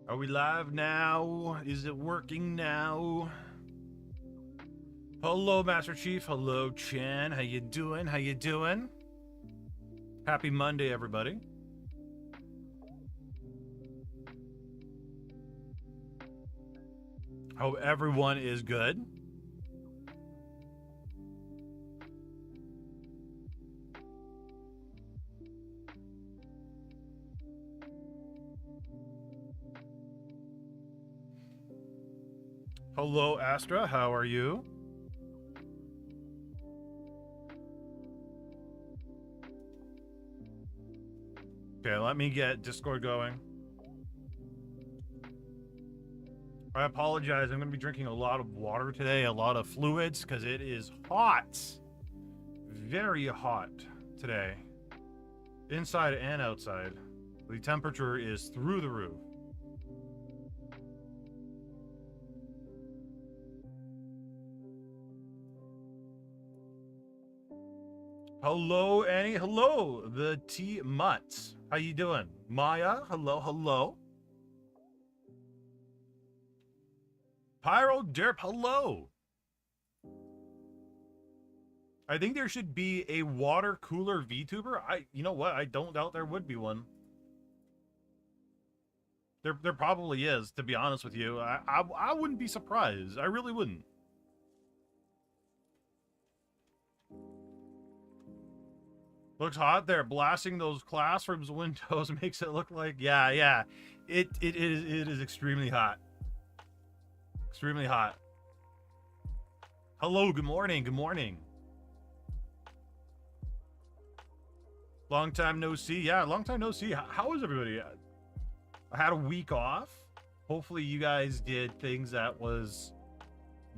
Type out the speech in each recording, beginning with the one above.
Are we live now? Is it working now? Hello, Master Chief. Hello, Chan. How you doing? How you doing? Happy Monday, everybody. Hope everyone is good. Hello, Astra. How are you? Okay, let me get Discord going. I apologize. I'm going to be drinking a lot of water today, a lot of fluids, because it is hot. Very hot today. Inside and outside. The temperature is through the roof. Hello, Annie. Hello, the T Mutts. How you doing? Maya, hello, hello. Pyro Derp, hello. I think there should be a water cooler VTuber. You know what? I don't doubt there would be one. There probably is, to be honest with you. I wouldn't be surprised. I really wouldn't. Looks hot there. Blasting those classrooms windows makes it look like, yeah. It is extremely hot. Extremely hot. Hello, good morning, good morning. Long time no see. Yeah, long time no see. How is everybody? I had a week off. Hopefully you guys did things that was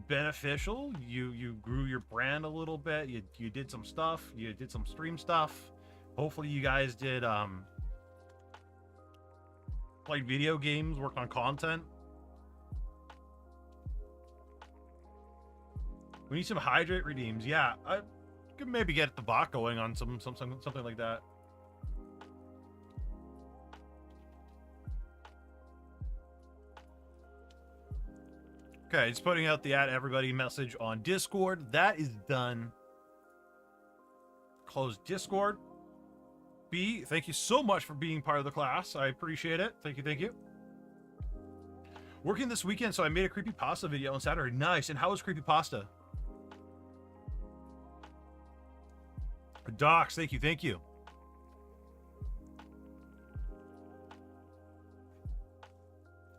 beneficial. You grew your brand a little bit. You did some stuff. You did some stream stuff. Hopefully you guys did played video games, worked on content. We need some hydrate redeems. Yeah, I could maybe get the bot going on something like that. Okay, it's putting out the everybody message on Discord. That is done. Close Discord. B, thank you so much for being part of the class. I appreciate it. Thank you. Working this weekend, so I made a creepypasta video on Saturday. Nice. And how was creepypasta? Docs, thank you.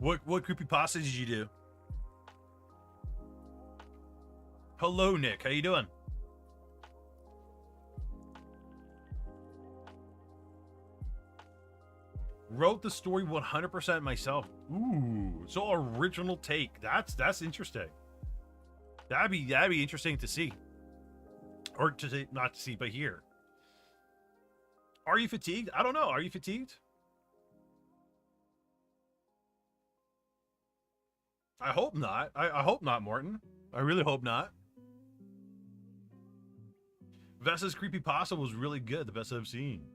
What creepypasta did you do? Hello, Nick. How you doing? Wrote the story 100% myself. Ooh, so original take. That's interesting. That'd be interesting to see. Or to see, not to see, but hear. Are you fatigued? I don't know. Are you fatigued? I hope not. I hope not, Morton. I really hope not. Vessa's creepypasta was really good. The best I've seen.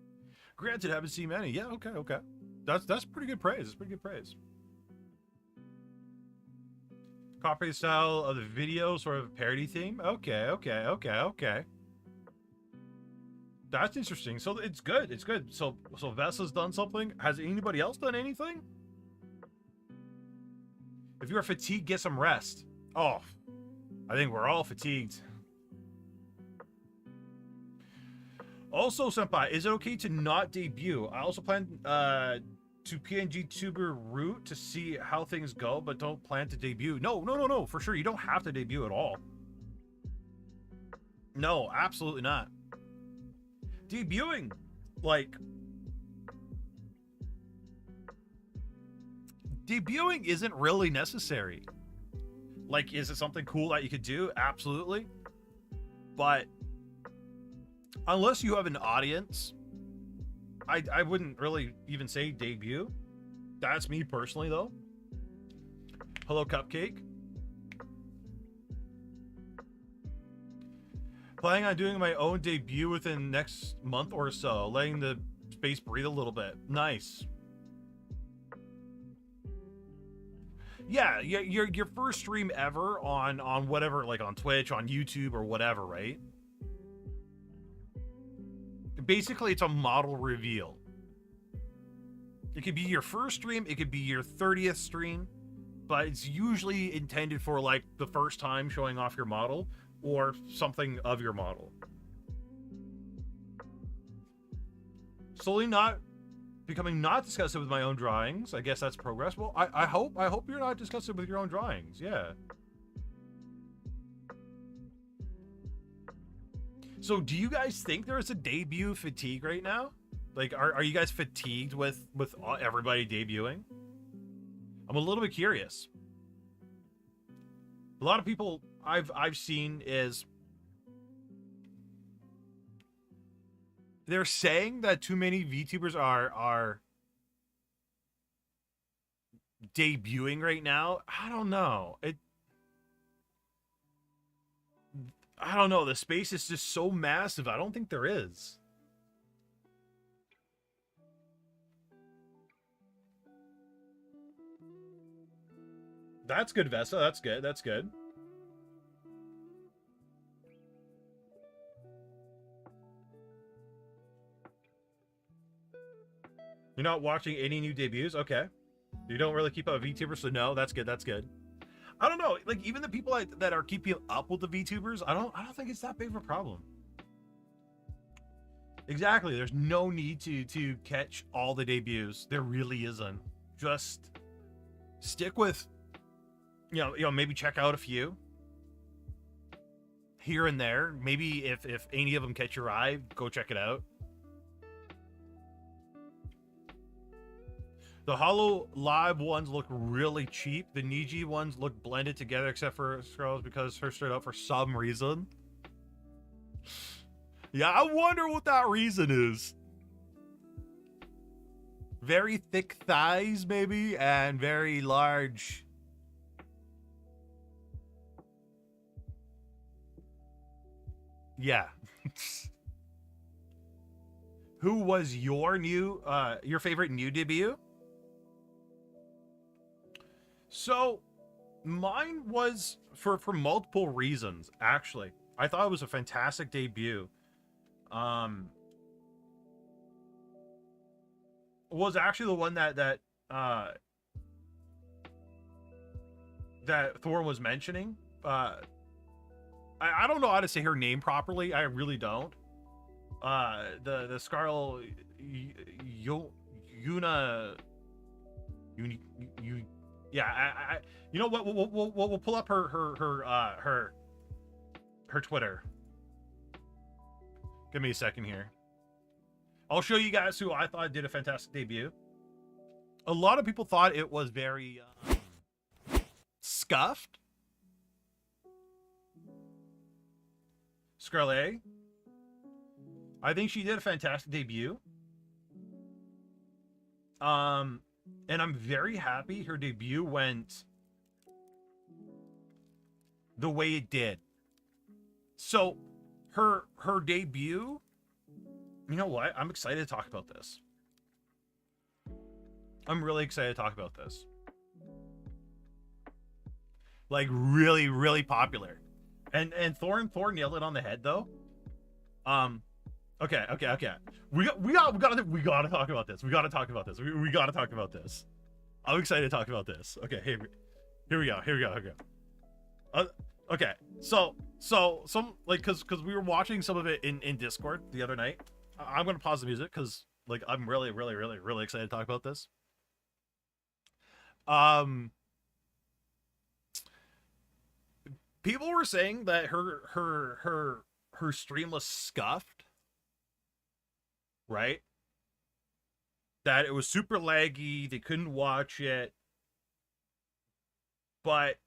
Granted, haven't seen many. Yeah, okay. That's pretty good praise. It's pretty good praise. Copy style of the video, sort of parody theme. Okay. That's interesting. So it's good. It's good. So Vessa's done something. Has anybody else done anything? If you're fatigued, get some rest. Oh, I think we're all fatigued. Also, Senpai, is it okay to not debut? I also plan to PNG tuber route to see how things go, but don't plan to debut. No, for sure. You don't have to debut at all. No, absolutely not. Debuting, debuting isn't really necessary. Is it something cool that you could do? Absolutely. But unless you have an audience, I wouldn't really even say debut. That's me personally, though. Hello, Cupcake. Planning on doing my own debut within next month or so, letting the space breathe a little bit. Nice. Yeah, your first stream ever on whatever, like on Twitch, on YouTube, or whatever, right? Basically, it's a model reveal. It could be your first stream, it could be your 30th stream, but it's usually intended for like the first time showing off your model or something of your model. Slowly becoming not disgusted with my own drawings. I guess that's progress. Well, I hope you're not disgusted with your own drawings. Yeah. So do you guys think there is a debut fatigue right now? Like, are you guys fatigued with everybody debuting? I'm a little bit curious. A lot of people I've seen is they're saying that too many VTubers are debuting right now. I don't know. I don't know. The space is just so massive. I don't think there is. That's good, Vesta. That's good. That's good. You're not watching any new debuts? Okay. You don't really keep up with VTubers, so no, that's good. That's good. I don't know. Like, even the people that are keeping up with the VTubers, I don't think it's that big of a problem. Exactly. There's no need to catch all the debuts. There really isn't. Just stick with, you know, maybe check out a few here and there. Maybe if any of them catch your eye, go check it out. The Hollow Live ones look really cheap. The Niji ones look blended together, except for Scarlet because her straight up for some reason. Yeah, I wonder what that reason is. Very thick thighs, maybe, and very large. Yeah. Who was your favorite new debut? So, mine was for multiple reasons, actually. I thought it was a fantastic debut. Was actually the one that Thorn was mentioning. I don't know how to say her name properly. I really don't. The Scarl Yuna. Yeah, I you know what? We'll pull up her Twitter. Give me a second here. I'll show you guys who I thought did a fantastic debut. A lot of people thought it was very scuffed. Scarlet. I think she did a fantastic debut. And I'm very happy her debut went the way it did. So her debut, you know what? I'm excited to talk about this. I'm really excited to talk about this. Like, really, really popular. And Thorn nailed it on the head though. Okay. We gotta talk about this. We gotta talk about this. We gotta talk about this. I'm excited to talk about this. Okay, here we go. Okay, so some, like, cause we were watching some of it in Discord the other night. I'm gonna pause the music because, like, I'm really excited to talk about this. People were saying that her stream was scuffed, right? That it was super laggy, they couldn't watch it. But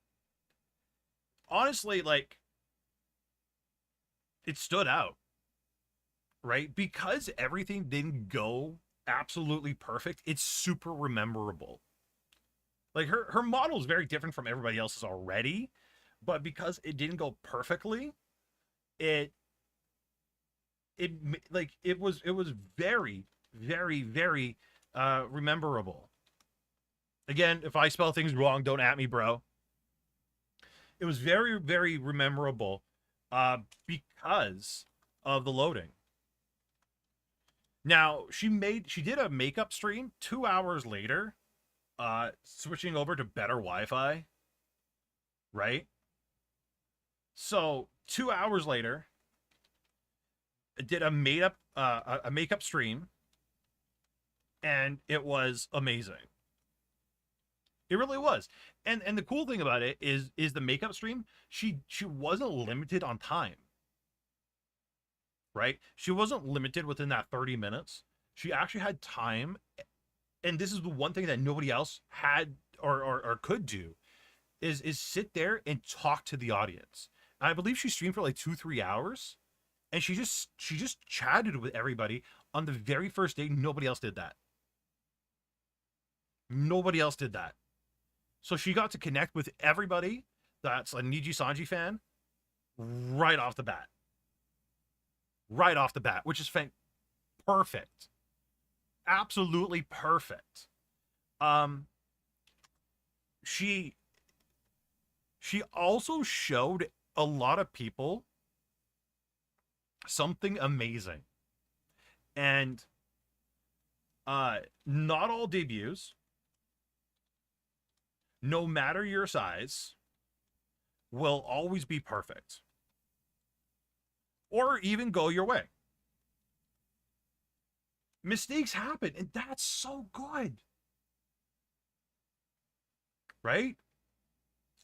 honestly, like, it stood out, right? Because everything didn't go absolutely perfect, it's super memorable. Like, her model is very different from everybody else's already, but because it didn't go perfectly, it was very, very, very memorable. Again, if I spell things wrong, don't at me, bro. It was very, very memorable because of the loading. Now, she did a makeup stream 2 hours later, switching over to better Wi-Fi, right? So 2 hours later, did a made up a makeup stream, and it was amazing. It really was. And the cool thing about it is the makeup stream, she wasn't limited on time. Right? She wasn't limited within that 30 minutes. She actually had time, and this is the one thing that nobody else had or could do is sit there and talk to the audience. And I believe she streamed for like 2-3 hours, and she just chatted with everybody on the very first day. Nobody else did that. Nobody else did that. So she got to connect with everybody that's a Niji Sanji fan right off the bat. Right off the bat, which is perfect. Absolutely perfect. She also showed a lot of people something amazing. And not all debuts, no matter your size, will always be perfect. Or even go your way. Mistakes happen, and that's so good. Right?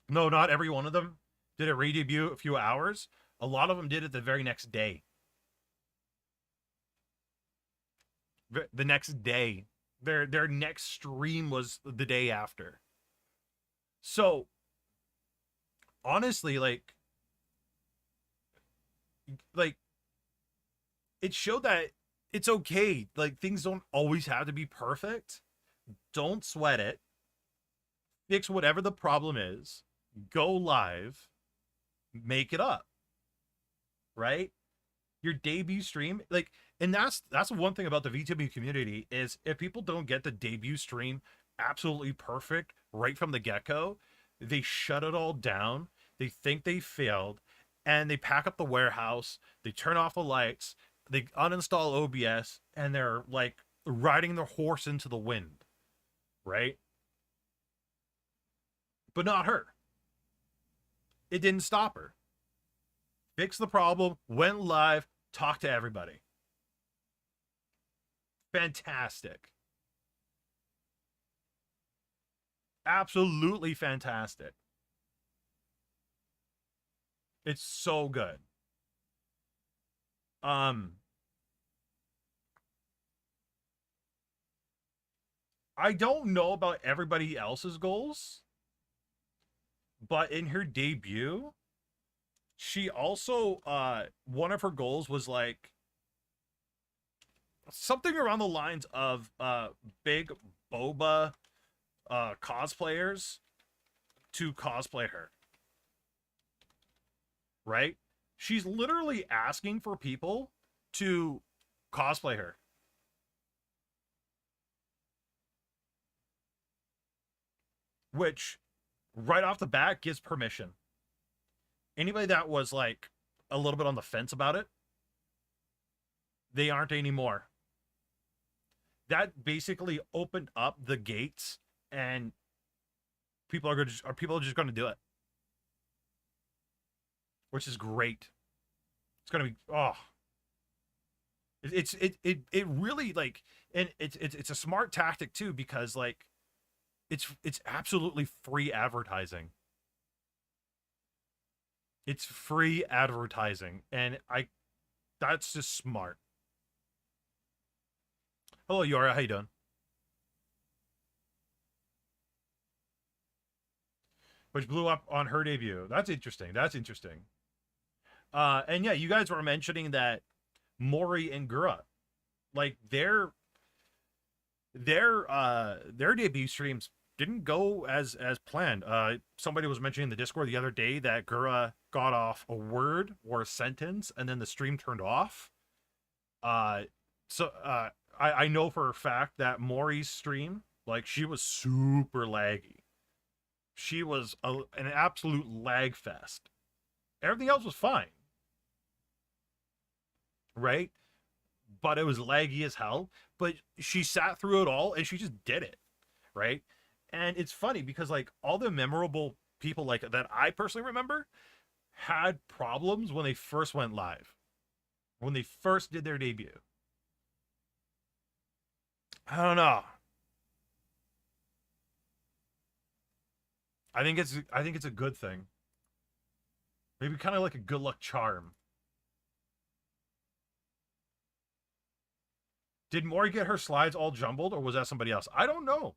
No, not every one of them did a re-debut a few hours. A lot of them did it the very next day. The next day. Their next stream was the day after. So, honestly, like it showed that it's okay. Like, things don't always have to be perfect. Don't sweat it. Fix whatever the problem is. Go live. Make it up. Right? Your debut stream, like, and that's one thing about the VTubing community is if people don't get the debut stream absolutely perfect right from the get-go, they shut it all down. They think they failed, and they pack up the warehouse. They turn off the lights. They uninstall OBS, and they're like riding their horse into the wind, right? But not her. It didn't stop her. Fixed the problem, went live, talked to everybody. Fantastic. Absolutely fantastic. It's so good. I don't know about everybody else's goals, but in her debut, she also one of her goals was like something around the lines of big boba cosplayers to cosplay her. Right? She's literally asking for people to cosplay her. Which, right off the bat, gives permission. Anybody that was like a little bit on the fence about it, they aren't anymore. That basically opened up the gates, and people are just going to do it, which is great. It's going to be it really, like, and it's a smart tactic too, because like it's absolutely free advertising. It's free advertising, and that's just smart. Hello, Yora, how you doing? Which blew up on her debut. That's interesting. That's interesting. And yeah, you guys were mentioning that Mori and Gura, like their debut streams didn't go as planned. Somebody was mentioning in the Discord the other day that Gura got off a word or a sentence, and then the stream turned off. I know for a fact that Mori's stream Like, she was super laggy. She was an absolute lag fest. Everything else was fine, right? But it was laggy as hell. But she sat through it all and she just did it, right? And it's funny because like all the memorable people like that I personally remember had problems when they first went live, when they first did their debut. I don't know. I think it's a good thing. Maybe kind of like a good luck charm. Did Maury get her slides all jumbled, or was that somebody else? I don't know.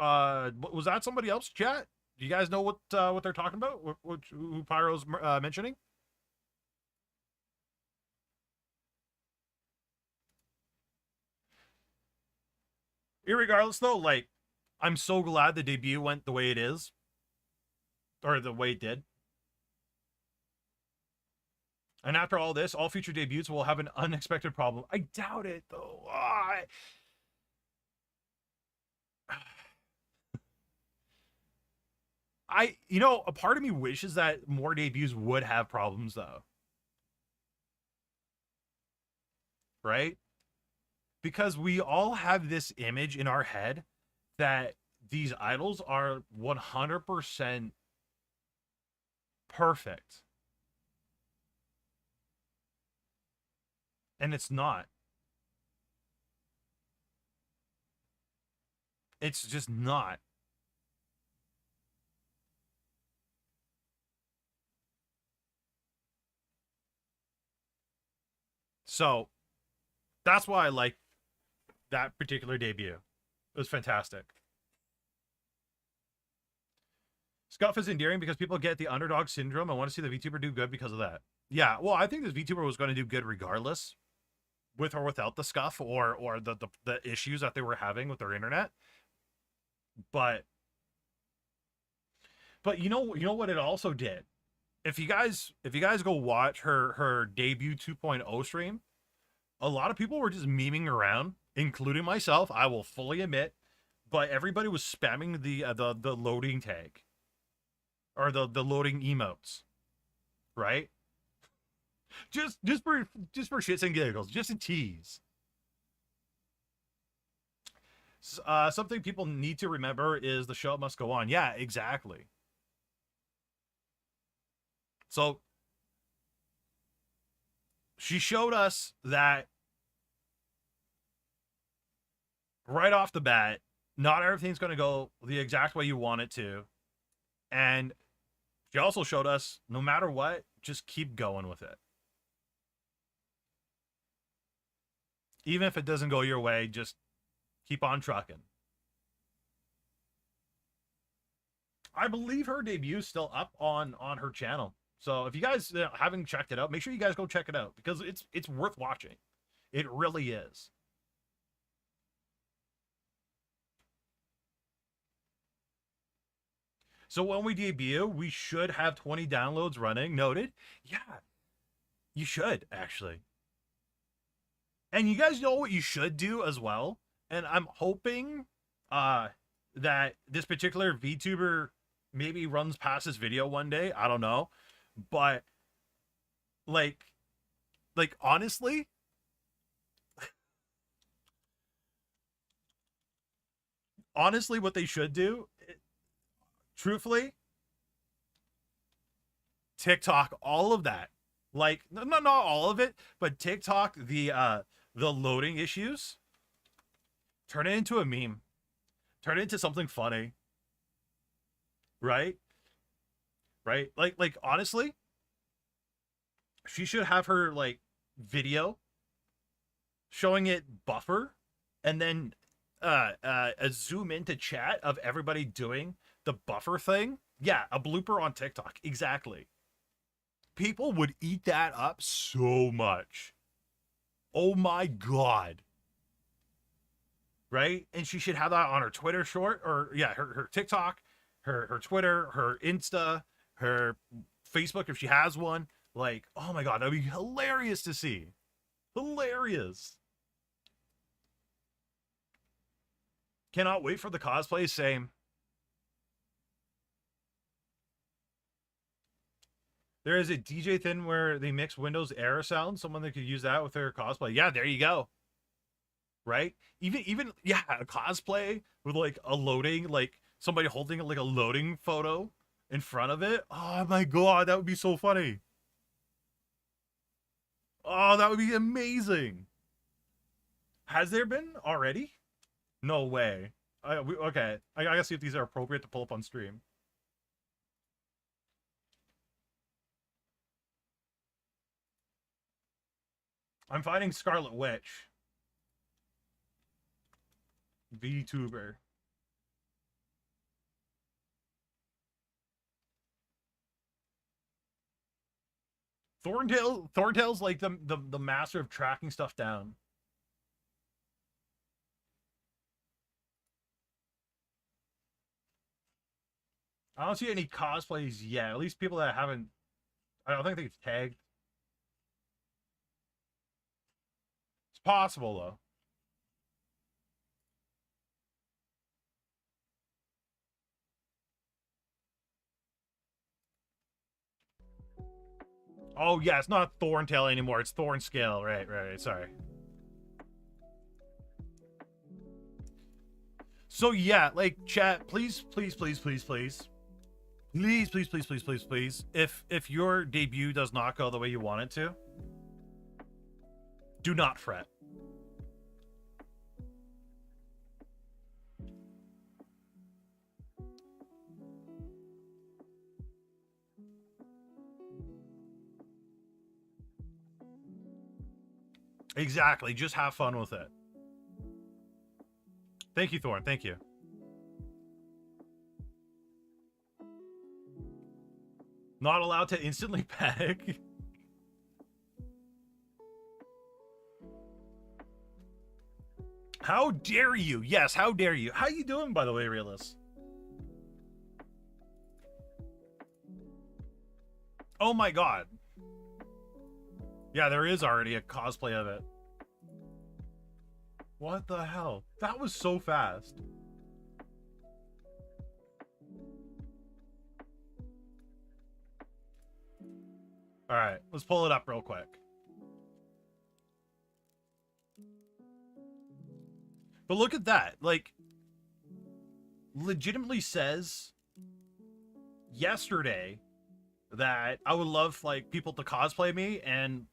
Was that somebody else? Chat. Do you guys know what they're talking about? Who Pyro's mentioning? Irregardless, though, like I'm so glad the debut went the way it is, or the way it did. And after all this, all future debuts will have an unexpected problem. I doubt it, though. A part of me wishes that more debuts would have problems, though. Right? Because we all have this image in our head that these idols are 100% perfect. And it's not. It's just not. So that's why I like that particular debut. It was fantastic. Scuff is endearing because people get the underdog syndrome and want to see the VTuber do good because of that. Yeah, well, I think this VTuber was going to do good regardless, with or without the scuff or the issues that they were having with their internet. But you know what it also did. If you guys go watch her debut 2.0 stream, a lot of people were just memeing around, including myself. I will fully admit, but everybody was spamming the loading tag or the loading emotes, right? Just for shits and giggles, just a tease. Something people need to remember is the show must go on. Yeah, exactly. So she showed us that right off the bat, not everything's going to go the exact way you want it to. And she also showed us no matter what, just keep going with it. Even if it doesn't go your way, just keep on trucking. I believe her debut is still up on her channel. So if you guys haven't checked it out, make sure you guys go check it out because it's worth watching. It really is. So when we debut, we should have 20 downloads running. Noted. Yeah, you should actually. And you guys know what you should do as well. And I'm hoping that this particular VTuber maybe runs past this video one day. I don't know. But like honestly, what they should do, truthfully, TikTok, all of that. Like, not all of it, but TikTok, the loading issues, turn it into a meme. Turn it into something funny. Right? Right? Like honestly, she should have her like video showing it buffer and then a zoom into chat of everybody doing the buffer thing. Yeah, a blooper on TikTok. Exactly. People would eat that up so much. Oh my god. Right? And she should have that on her Twitter short, or yeah, her TikTok, her Twitter, her Insta, her Facebook if she has one. Like, oh my god, that'd be hilarious to see. Hilarious. Cannot wait for the cosplay. Same. There is a DJ thing where they mix Windows Era sound. Someone that could use that with their cosplay. Yeah, there you go. Right? Even yeah, a cosplay with like a loading, like somebody holding like a loading photo in front of it. Oh my god, that would be so funny. Oh, that would be amazing. Has there been already? No way. Okay, I gotta see if these are appropriate to pull up on stream. I'm finding Scarlet Witch. VTuber. Thorntail's like the master of tracking stuff down. I don't see any cosplays yet. At least people that haven't. I don't think they've tagged. It's possible though. Oh yeah, it's not Thorntail anymore. It's Thornscale. Right. Sorry. So yeah, like chat, please. If your debut does not go the way you want it to, do not fret. Exactly. Just have fun with it. Thank you, Thorn. Thank you. Not allowed to instantly panic. How dare you? Yes, how dare you? How you doing, by the way, Realist? Oh my god. Yeah, there is already a cosplay of it. What the hell? That was so fast. All right, let's pull it up real quick. But look at that. Like, legitimately says yesterday that I would love, like, people to cosplay me, and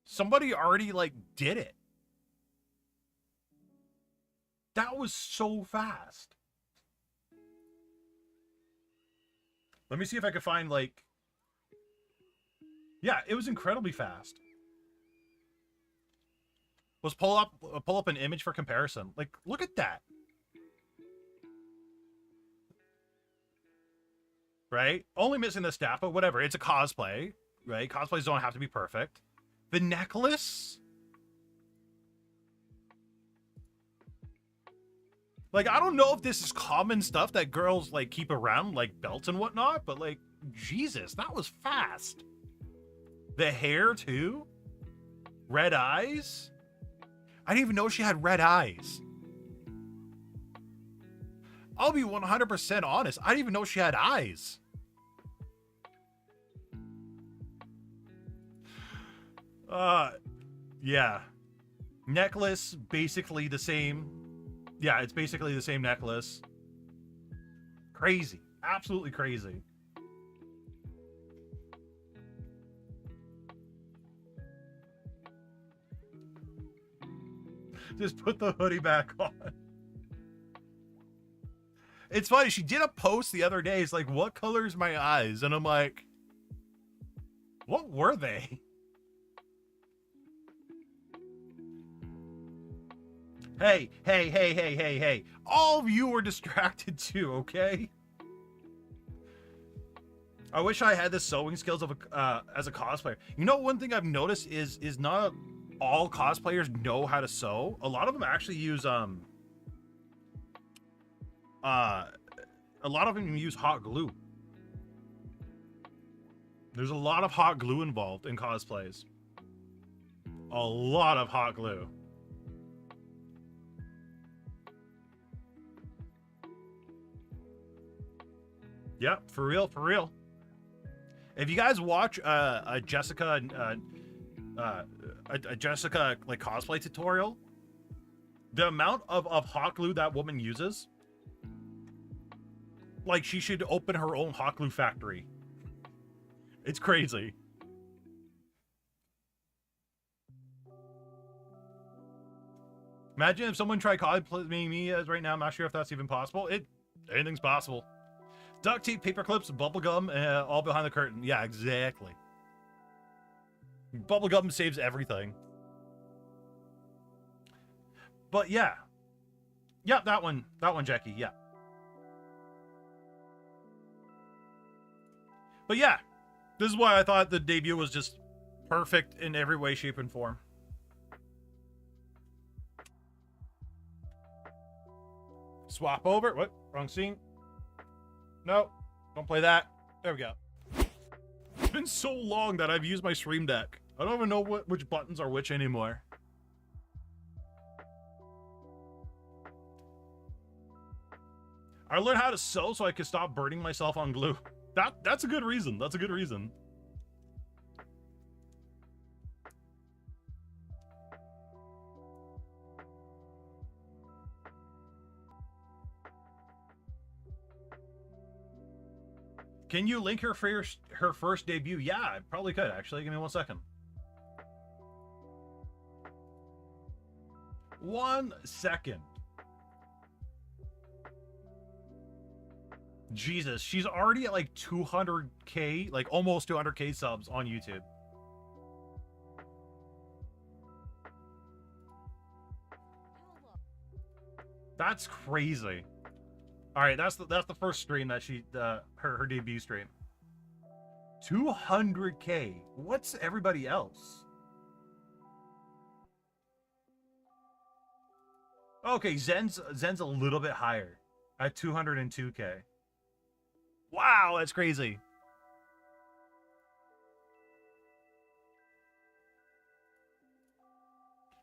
somebody already, like, did it. That was so fast. Let me see if I can find, like... Yeah, it was incredibly fast. Let's pull up an image for comparison. Like, look at that. Right? Only missing the staff, but whatever. It's a cosplay, right? Cosplays don't have to be perfect. The necklace? Like, I don't know if this is common stuff that girls, like, keep around, like belts and whatnot, but, like, Jesus, that was fast. The hair, too? Red eyes? I didn't even know she had red eyes. I'll be 100% honest. I didn't even know she had eyes. Yeah. Necklace, basically the same. Yeah, it's basically the same necklace. Crazy. Absolutely crazy. Just put the hoodie back on. It's funny, she did a post the other day. It's like, what color's my eyes? And I'm like, what were they? Hey. All of you were distracted too, okay? I wish I had the sewing skills of as a cosplayer. You know, one thing I've noticed is not all cosplayers know how to sew. A lot of them actually use a lot of them use hot glue. There's a lot of hot glue involved in cosplays. A lot of hot glue. Yeah, for real, for real. If you guys watch a Jessica like cosplay tutorial, the amount of hot glue that woman uses, like she should open her own hot glue factory. It's crazy. Imagine if someone tried cosplaying me as right now. I'm not sure if that's even possible. Anything's possible. Duct tape, paper clips, bubble gum, all behind the curtain. Yeah, exactly. Bubble gum saves everything. But yeah. Yeah, that one, Jackie, yeah. But yeah, this is why I thought the debut was just perfect in every way, shape, and form. Swap over. What? Wrong scene. No, don't play that. There we go. It's been so long that I've used my Stream Deck. I don't even know which buttons are which anymore. I learned how to sew so I could stop burning myself on glue. That's a good reason. That's a good reason. Can you link her first debut? Yeah, I probably could, actually. Give me 1 second. 1 second. Jesus, she's already at like 200K, like almost 200K subs on YouTube. That's crazy. All right, that's the first stream that she her debut stream. 200K. What's everybody else? Okay, Zen's a little bit higher at 202K. Wow, that's crazy.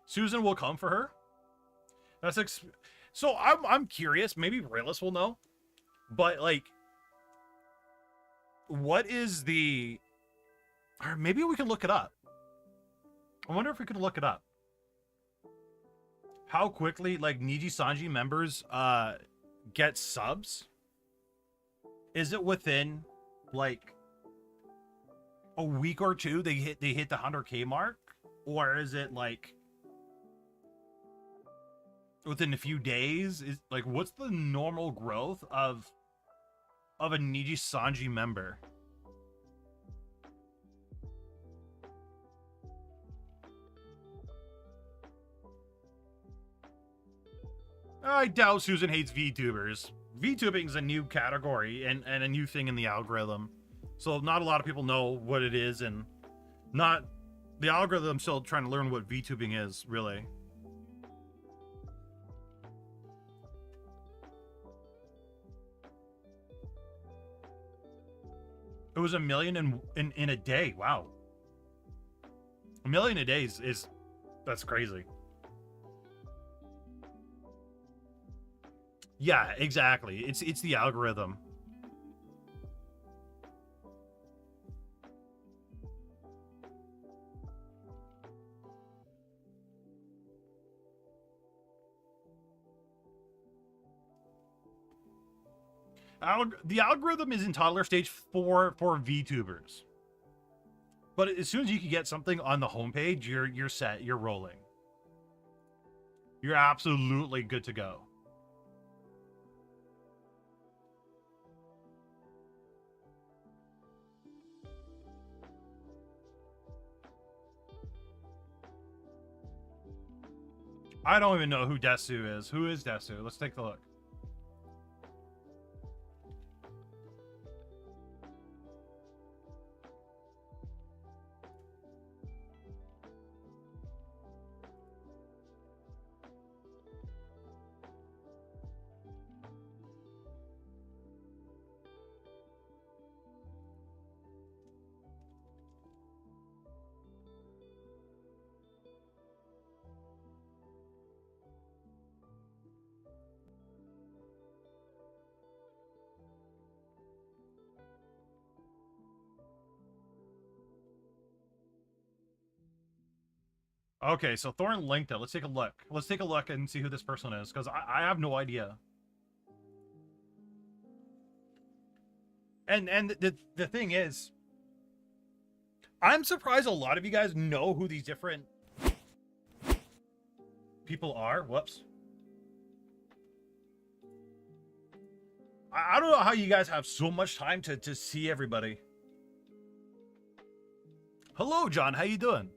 Susan will come for her. That's so I'm curious. Maybe Raylis will know, but like, what is the? Or maybe we can look it up. I wonder if we could look it up. How quickly like Niji Sanji members get subs? Is it within like a week or two they hit the 100K mark, or is it like within a few days? Is like, what's the normal growth of a Niji Sanji member? I doubt Susan hates VTubers. VTubing is a new category and a new thing in the algorithm. So not a lot of people know what it is, and not the algorithm still trying to learn what VTubing is, really. It was 1 million in a day. Wow. 1 million a day is that's crazy. Yeah, exactly. It's the algorithm. The algorithm is in toddler stage for VTubers. But as soon as you can get something on the homepage, you're set, you're rolling. You're absolutely good to go. I don't even know who Desu is. Who is Desu? Let's take a look. Okay, so Thorn linked it. Let's take a look. Let's take a look and see who this person is, because I have no idea. And the thing is, I'm surprised a lot of you guys know who these different people are. Whoops. I don't know how you guys have so much time to see everybody. Hello, John. How you doing?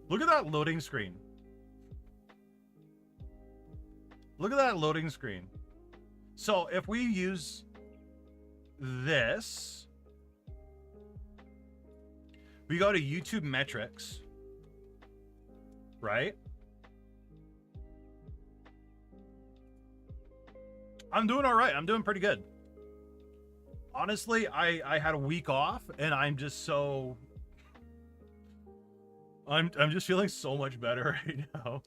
Look at that loading screen. Look at that loading screen. So if we use this, we go to YouTube metrics, right? I'm doing all right. I'm doing pretty good. Honestly, I had a week off and I'm just so... I'm just feeling so much better right now.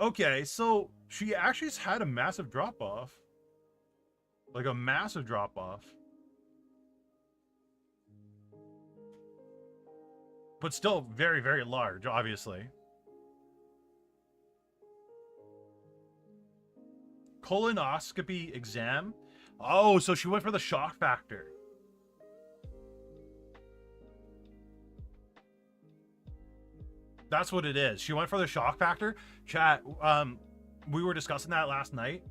Okay, so she actually had a massive drop-off. Like a massive drop-off. But still very, very large, obviously. Colonoscopy exam. Oh, so she went for the shock factor. That's what it is. She went for the shock factor. Chat, we were discussing that last night.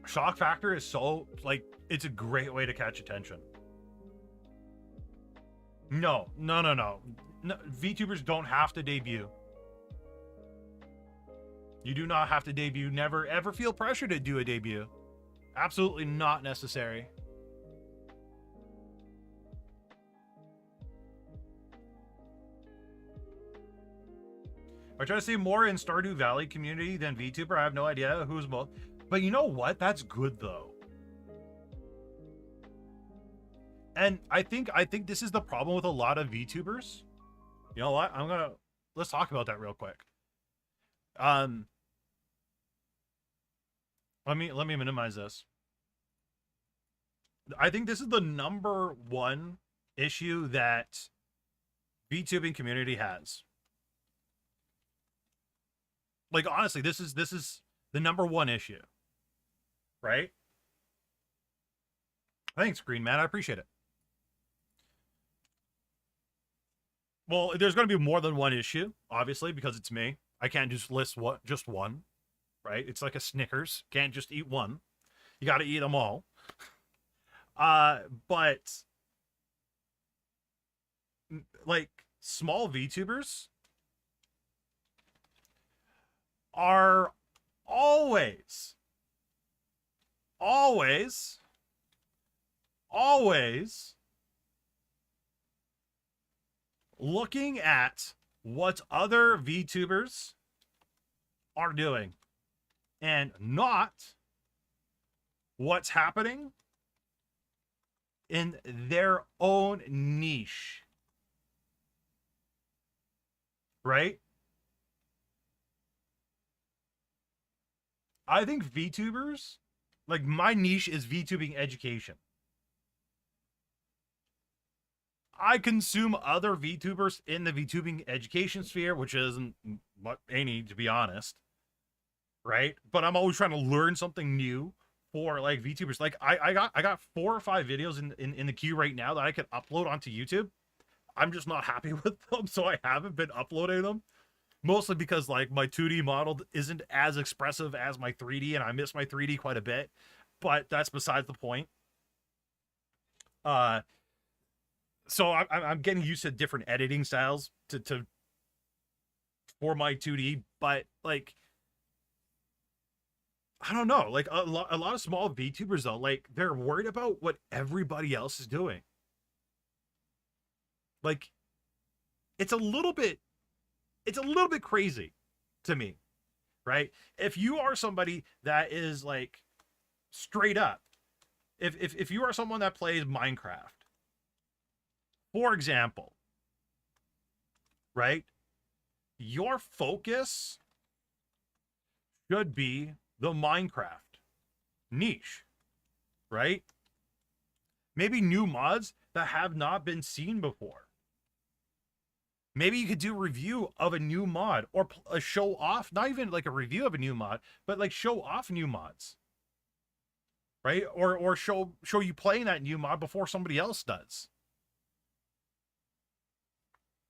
Shock factor is so, like, it's a great way to catch attention. No. VTubers don't have to debut. You do not have to debut. Never ever feel pressure to do a debut. Absolutely not necessary. I try to see more in Stardew Valley community than VTuber. I have no idea who's both. But you know what? That's good though. And I think this is the problem with a lot of VTubers. You know what? Let's talk about that real quick. Let me minimize this. I think this is the number one issue that VTubing community has. Like, honestly, this is the number one issue, right? Thanks, Green Man. I appreciate it. Well, there's going to be more than one issue, obviously, because it's me. I can't just list just one, right? It's like a Snickers. Can't just eat one. You got to eat them all. But like small VTubers are always looking at what other VTubers are doing and not what's happening in their own niche. Right? I think VTubers, like my niche is VTubing education. I consume other VTubers in the VTubing education sphere, which isn't what any, to be honest. Right? But I'm always trying to learn something new for like VTubers. Like I got 4 or 5 videos in the queue right now that I could upload onto YouTube. I'm just not happy with them, so I haven't been uploading them. Mostly because like my 2D model isn't as expressive as my 3D, and I miss my 3D quite a bit. But that's besides the point. So I'm getting used to different editing styles for my 2D, but like I don't know, like a lot of small VTubers though, like they're worried about what everybody else is doing. Like it's a little bit crazy to me, right? If you are somebody that is like straight up, if you are someone that plays Minecraft, for example, right? Your focus should be the Minecraft niche, right? Maybe new mods that have not been seen before. Maybe you could do a review of a new mod, or a show off, not even like a review of a new mod, but like show off new mods, right? Or show you playing that new mod before somebody else does.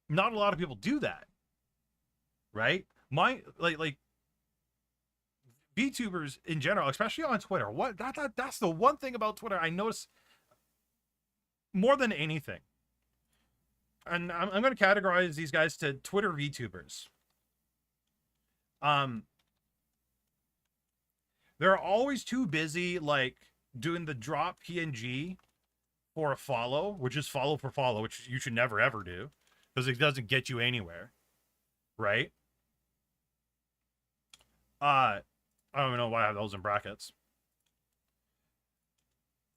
Not a lot of people do that, right? Like VTubers in general, especially on Twitter. That's the one thing about Twitter I notice more than anything. And I'm going to categorize these guys to Twitter VTubers. They're always too busy like doing the drop PNG for a follow, which is follow for follow, which you should never ever do because it doesn't get you anywhere, right? I don't even know why I have those in brackets.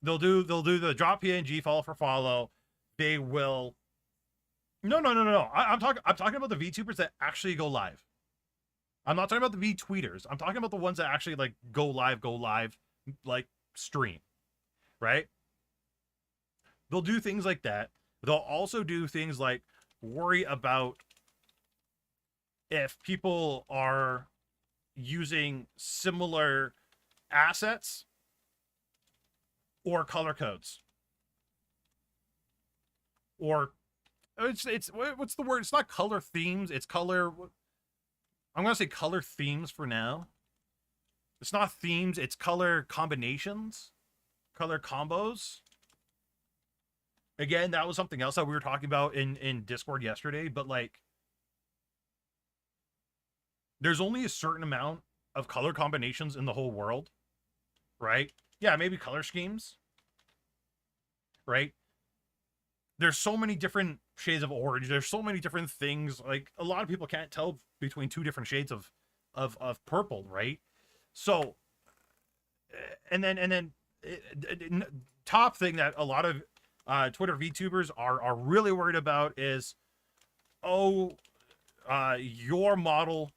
They'll do the drop PNG follow for follow. They will. No. I'm talking about the VTubers that actually go live. I'm not talking about the VTweeters. I'm talking about the ones that actually like go live, like stream, right? They'll do things like that. They'll also do things like worry about if people are using similar assets or color codes, or it's what's the word? It's not color themes. It's color. I'm gonna say color themes for now. It's not themes. It's color combinations, color combos. Again, that was something else that we were talking about in Discord yesterday. But like, there's only a certain amount of color combinations in the whole world, right? Yeah, maybe color schemes, right? There's so many different shades of orange. There's so many different things. Like a lot of people can't tell between two different shades of purple, right? So, and then top thing that a lot of Twitter VTubers are really worried about is, oh, your model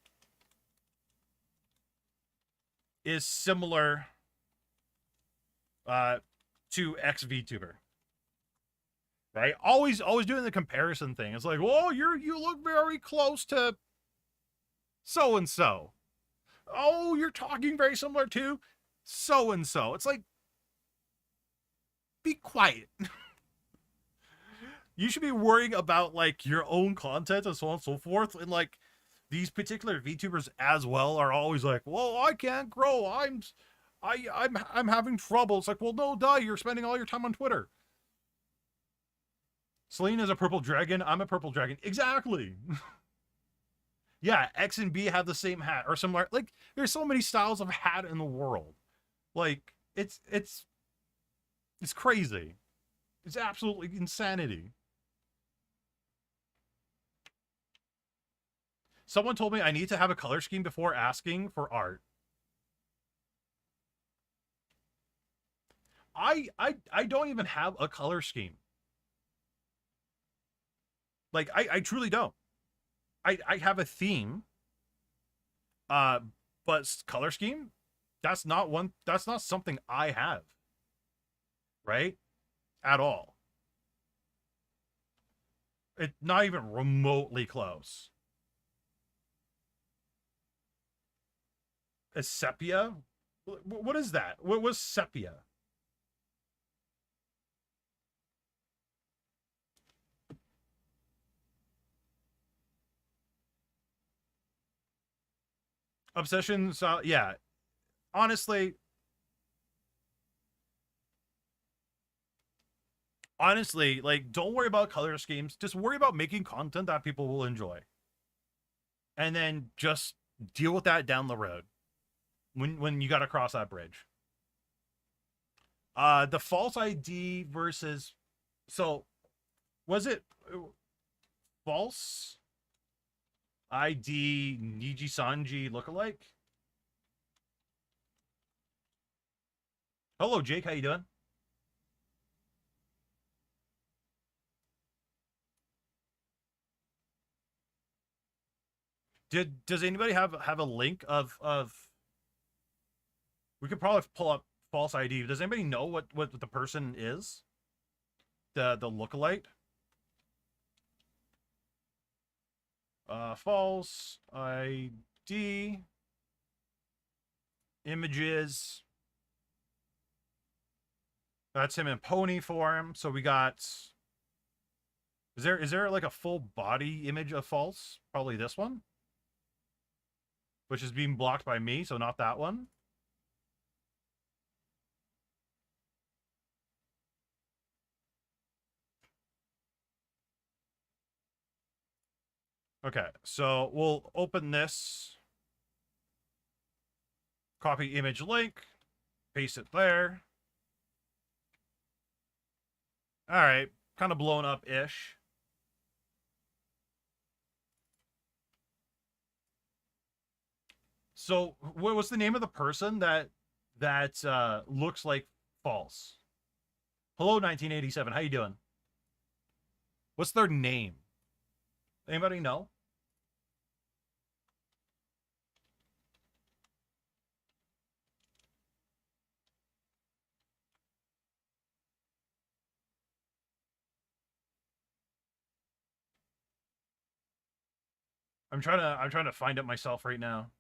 is similar to X VTuber. Right? Always doing the comparison thing. It's like, oh, you look very close to so and so. Oh, you're talking very similar to so and so. It's like, be quiet. You should be worrying about like your own content and so on and so forth. And like these particular VTubers as well are always like, well, I can't grow. I'm having trouble. It's like, well, no, duh, you're spending all your time on Twitter. Celine is a purple dragon. I'm a purple dragon. Exactly. Yeah, X and B have the same hat or similar. Like, there's so many styles of hat in the world. Like, it's crazy. It's absolutely insanity. Someone told me I need to have a color scheme before asking for art. I don't even have a color scheme. Like, I truly don't. I have a theme. But color scheme, that's not something I have. Right? At all. It's not even remotely close. A sepia? What is that? What was sepia? Obsession, so yeah. Honestly, like, don't worry about color schemes. Just worry about making content that people will enjoy. And then just deal with that down the road when you got to cross that bridge. The false ID versus, so was it false ID Niji Sanji lookalike? Hello, Jake. How you doing? Does anybody have a link of? We could probably pull up false ID. Does anybody know what the person is? the lookalike. False ID images. That's him in pony form. So we got. Is there like a full body image of false? Probably this one, which is being blocked by me, so not that one. Okay, so we'll open this. Copy image link. Paste it there. All right, kind of blown up-ish. So, what's the name of the person that looks like false? Hello, 1987. How you doing? What's their name? Anybody know? I'm trying to find it myself right now.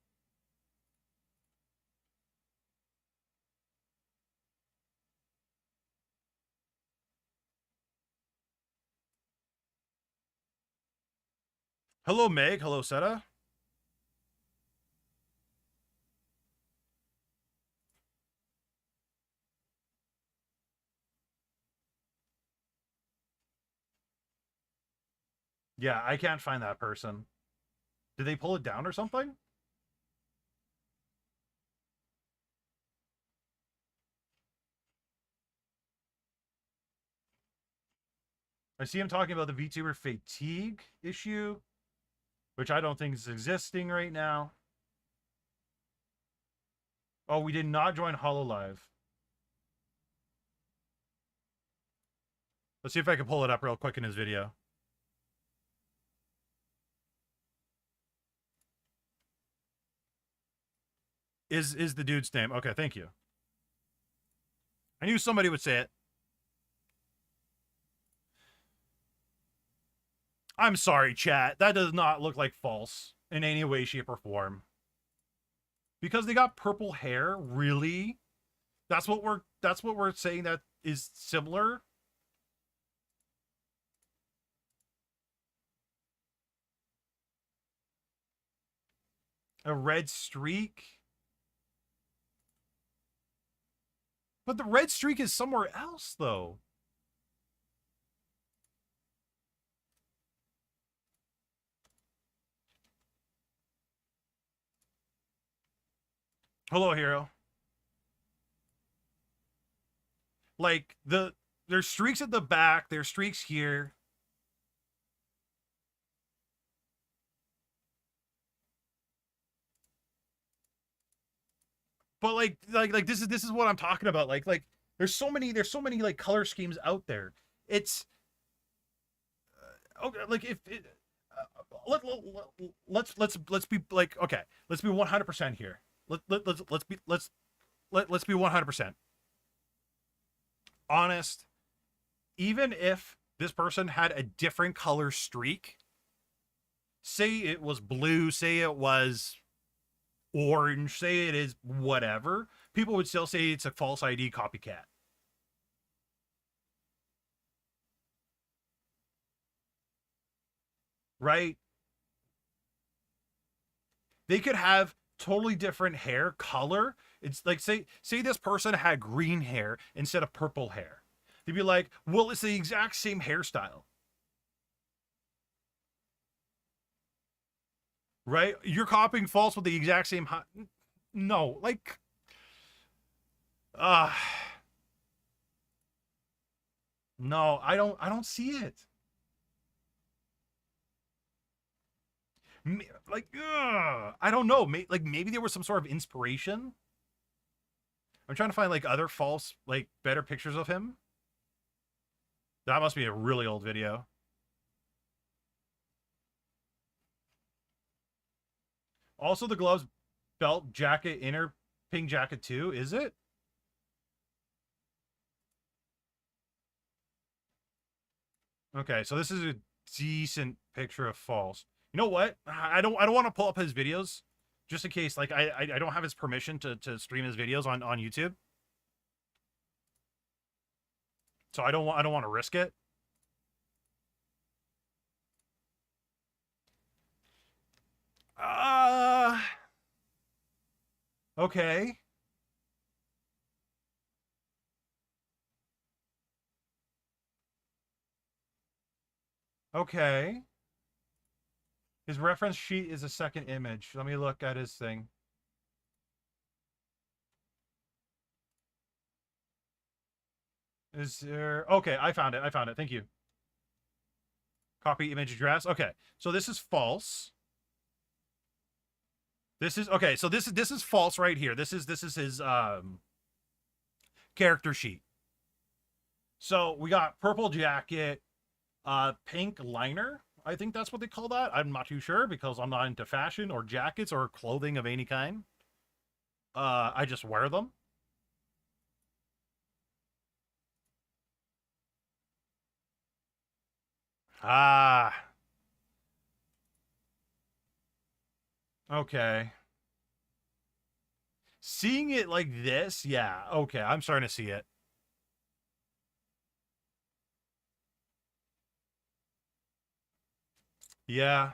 Hello, Meg. Hello, Seta. Yeah, I can't find that person. Did they pull it down or something? I see him talking about the VTuber fatigue issue, which I don't think is existing right now. Oh, we did not join HoloLive. Let's see if I can pull it up real quick in his video. Is the dude's name. Okay, thank you. I knew somebody would say it. I'm sorry, chat. That does not look like false in any way, shape, or form. Because they got purple hair, really? That's what we're saying that is similar. A red streak. But the red streak is somewhere else, though. Hello, hero. Like, there's streaks at the back, there's streaks here. But like this is what I'm talking about. Like there's so many like color schemes out there. It's okay. Like if it, let's be like, okay. Let's be 100% here. Let's be 100% honest. Even if this person had a different color streak, say it was blue, say it was orange, say it is whatever, people would still say it's a false ID copycat. Right? They could have totally different hair color. It's like, say this person had green hair instead of purple hair. They'd be like, well, it's the exact same hairstyle. Right? You're copying false with the exact same no, like uh no, I don't see it. Like I don't know, like maybe there was some sort of inspiration. I'm trying to find like other false, like better pictures of him. That must be a really old video. Also, the gloves, belt, jacket, inner pink jacket too. Is it? Okay, so this is a decent picture of false. You know what? I don't want to pull up his videos just in case. Like I don't have his permission to stream his videos on YouTube. So I don't want to risk it. Uh okay. Okay. His reference sheet is a second image. Let me look at his thing. Is there... Okay, I found it. I found it. Thank you. Copy image address. Okay. So this is false. This is okay, so this is false right here. This is his character sheet. So we got purple jacket, pink liner. I think that's what they call that. I'm not too sure because I'm not into fashion or jackets or clothing of any kind. I just wear them. Ah, okay. Seeing it like this, yeah, okay, I'm starting to see it. Yeah,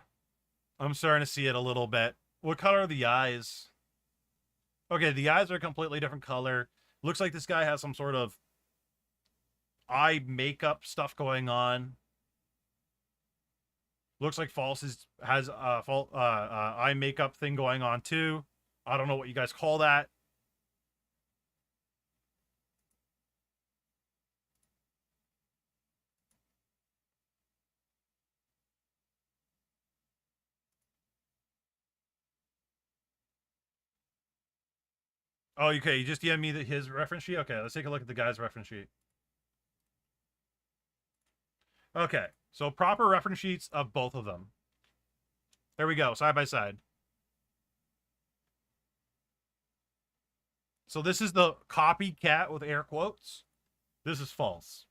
I'm starting to see it a little bit. What color are the eyes? Okay, the eyes are a completely different color. Looks like this guy has some sort of eye makeup stuff going on. Looks like False has a eye makeup thing going on too. I don't know what you guys call that. Oh, okay. You just DM me his reference sheet. Okay, let's take a look at the guy's reference sheet. Okay, so proper reference sheets of both of them. There we go, side by side. So this is the copycat with air quotes. This is false.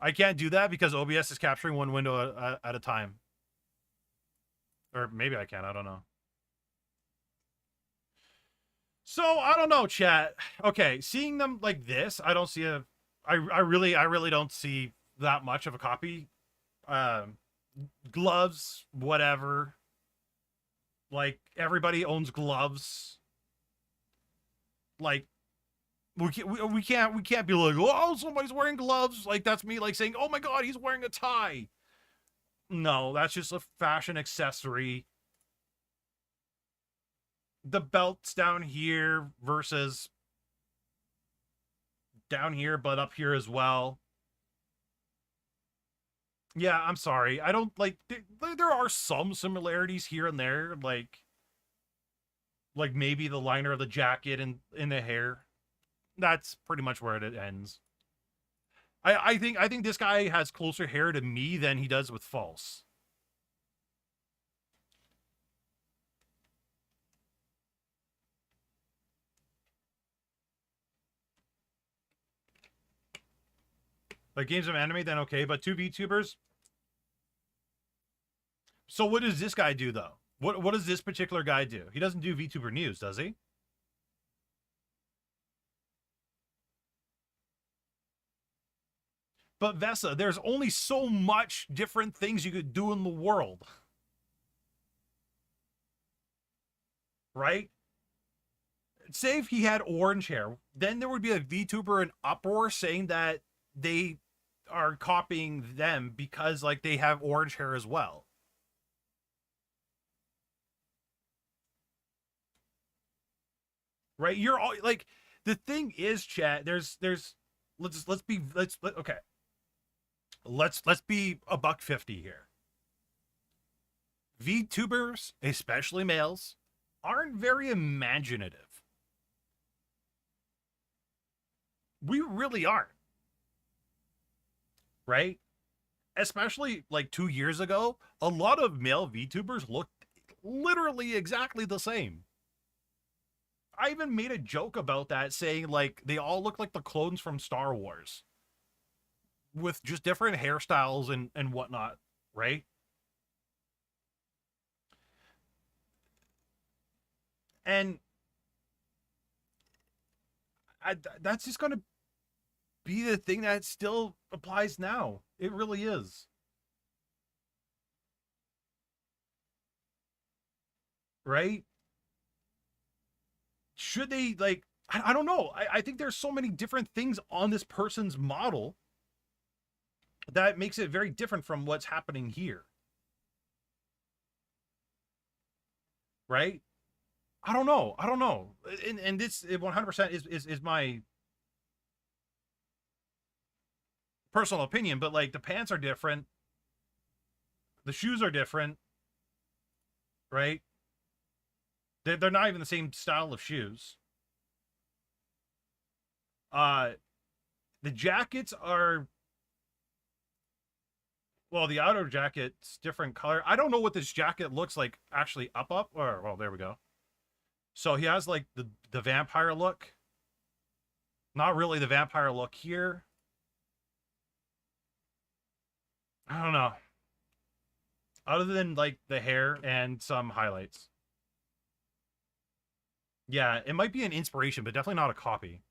I can't do that because OBS is capturing one window at a time. Or maybe I can, I don't know. So I don't know, chat. Okay, seeing them like this, I don't see a I really don't see that much of a copy. Gloves, whatever. Like everybody owns gloves. Like we can't be like, oh, somebody's wearing gloves. Like that's me like saying, oh my god, he's wearing a tie. No, that's just a fashion accessory. The belt's down here versus down here, but up here as well. Yeah, I'm sorry. I don't like. There are some similarities here and there, like maybe the liner of the jacket and in the hair. That's pretty much where it ends. I think this guy has closer hair to me than he does with False. Like games of anime, then okay, but two VTubers. So what does this guy do though? What does this particular guy do? He doesn't do VTuber news, does he? But Vesa, there's only so much different things you could do in the world. Right? Say if he had orange hair, then there would be a VTuber in uproar saying that they are copying them because like they have orange hair as well. Right? You're all like the thing is, chat, there's let's be okay. Let's be a buck 50 here. VTubers, especially males, aren't very imaginative. We really aren't. Right? Especially like 2 years ago, a lot of male VTubers looked literally exactly the same. I even made a joke about that, saying like they all look like the clones from Star Wars, with just different hairstyles and whatnot, right? And that's just gonna be the thing that still applies now. It really is, right? Should they like? I don't know. I think there's so many different things on this person's model that makes it very different from what's happening here, right? I don't know. I don't know. And this 100% is my personal opinion, but like the pants are different, the shoes are different, right? They're not even the same style of shoes. Uh, the jackets are, well, the outer jacket's different color. I don't know what this jacket looks like actually up, or well, there we go. So he has like the vampire look. Not really the vampire look here. I don't know. Other than like the hair and some highlights. Yeah, it might be an inspiration, but definitely not a copy.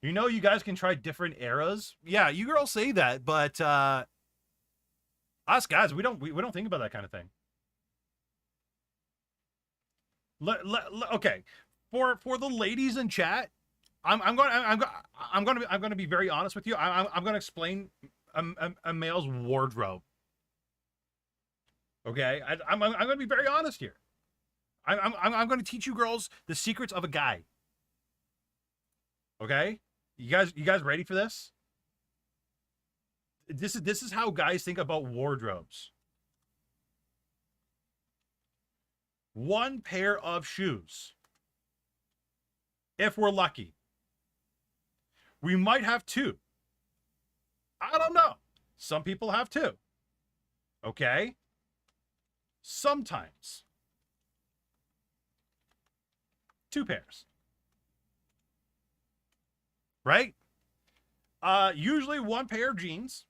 You know, you guys can try different eras. Yeah, you girls say that, but us guys, we don't think about that kind of thing. Okay, for the ladies in chat, I'm going to be very honest with you. I'm going to explain a male's wardrobe. Okay, I'm going to be very honest here. I'm going to teach you girls the secrets of a guy. Okay, you guys ready for this? This is how guys think about wardrobes. One pair of shoes. If we're lucky. We might have two. I don't know. Some people have two. Okay? Sometimes. Two pairs. Right? Usually one pair of jeans.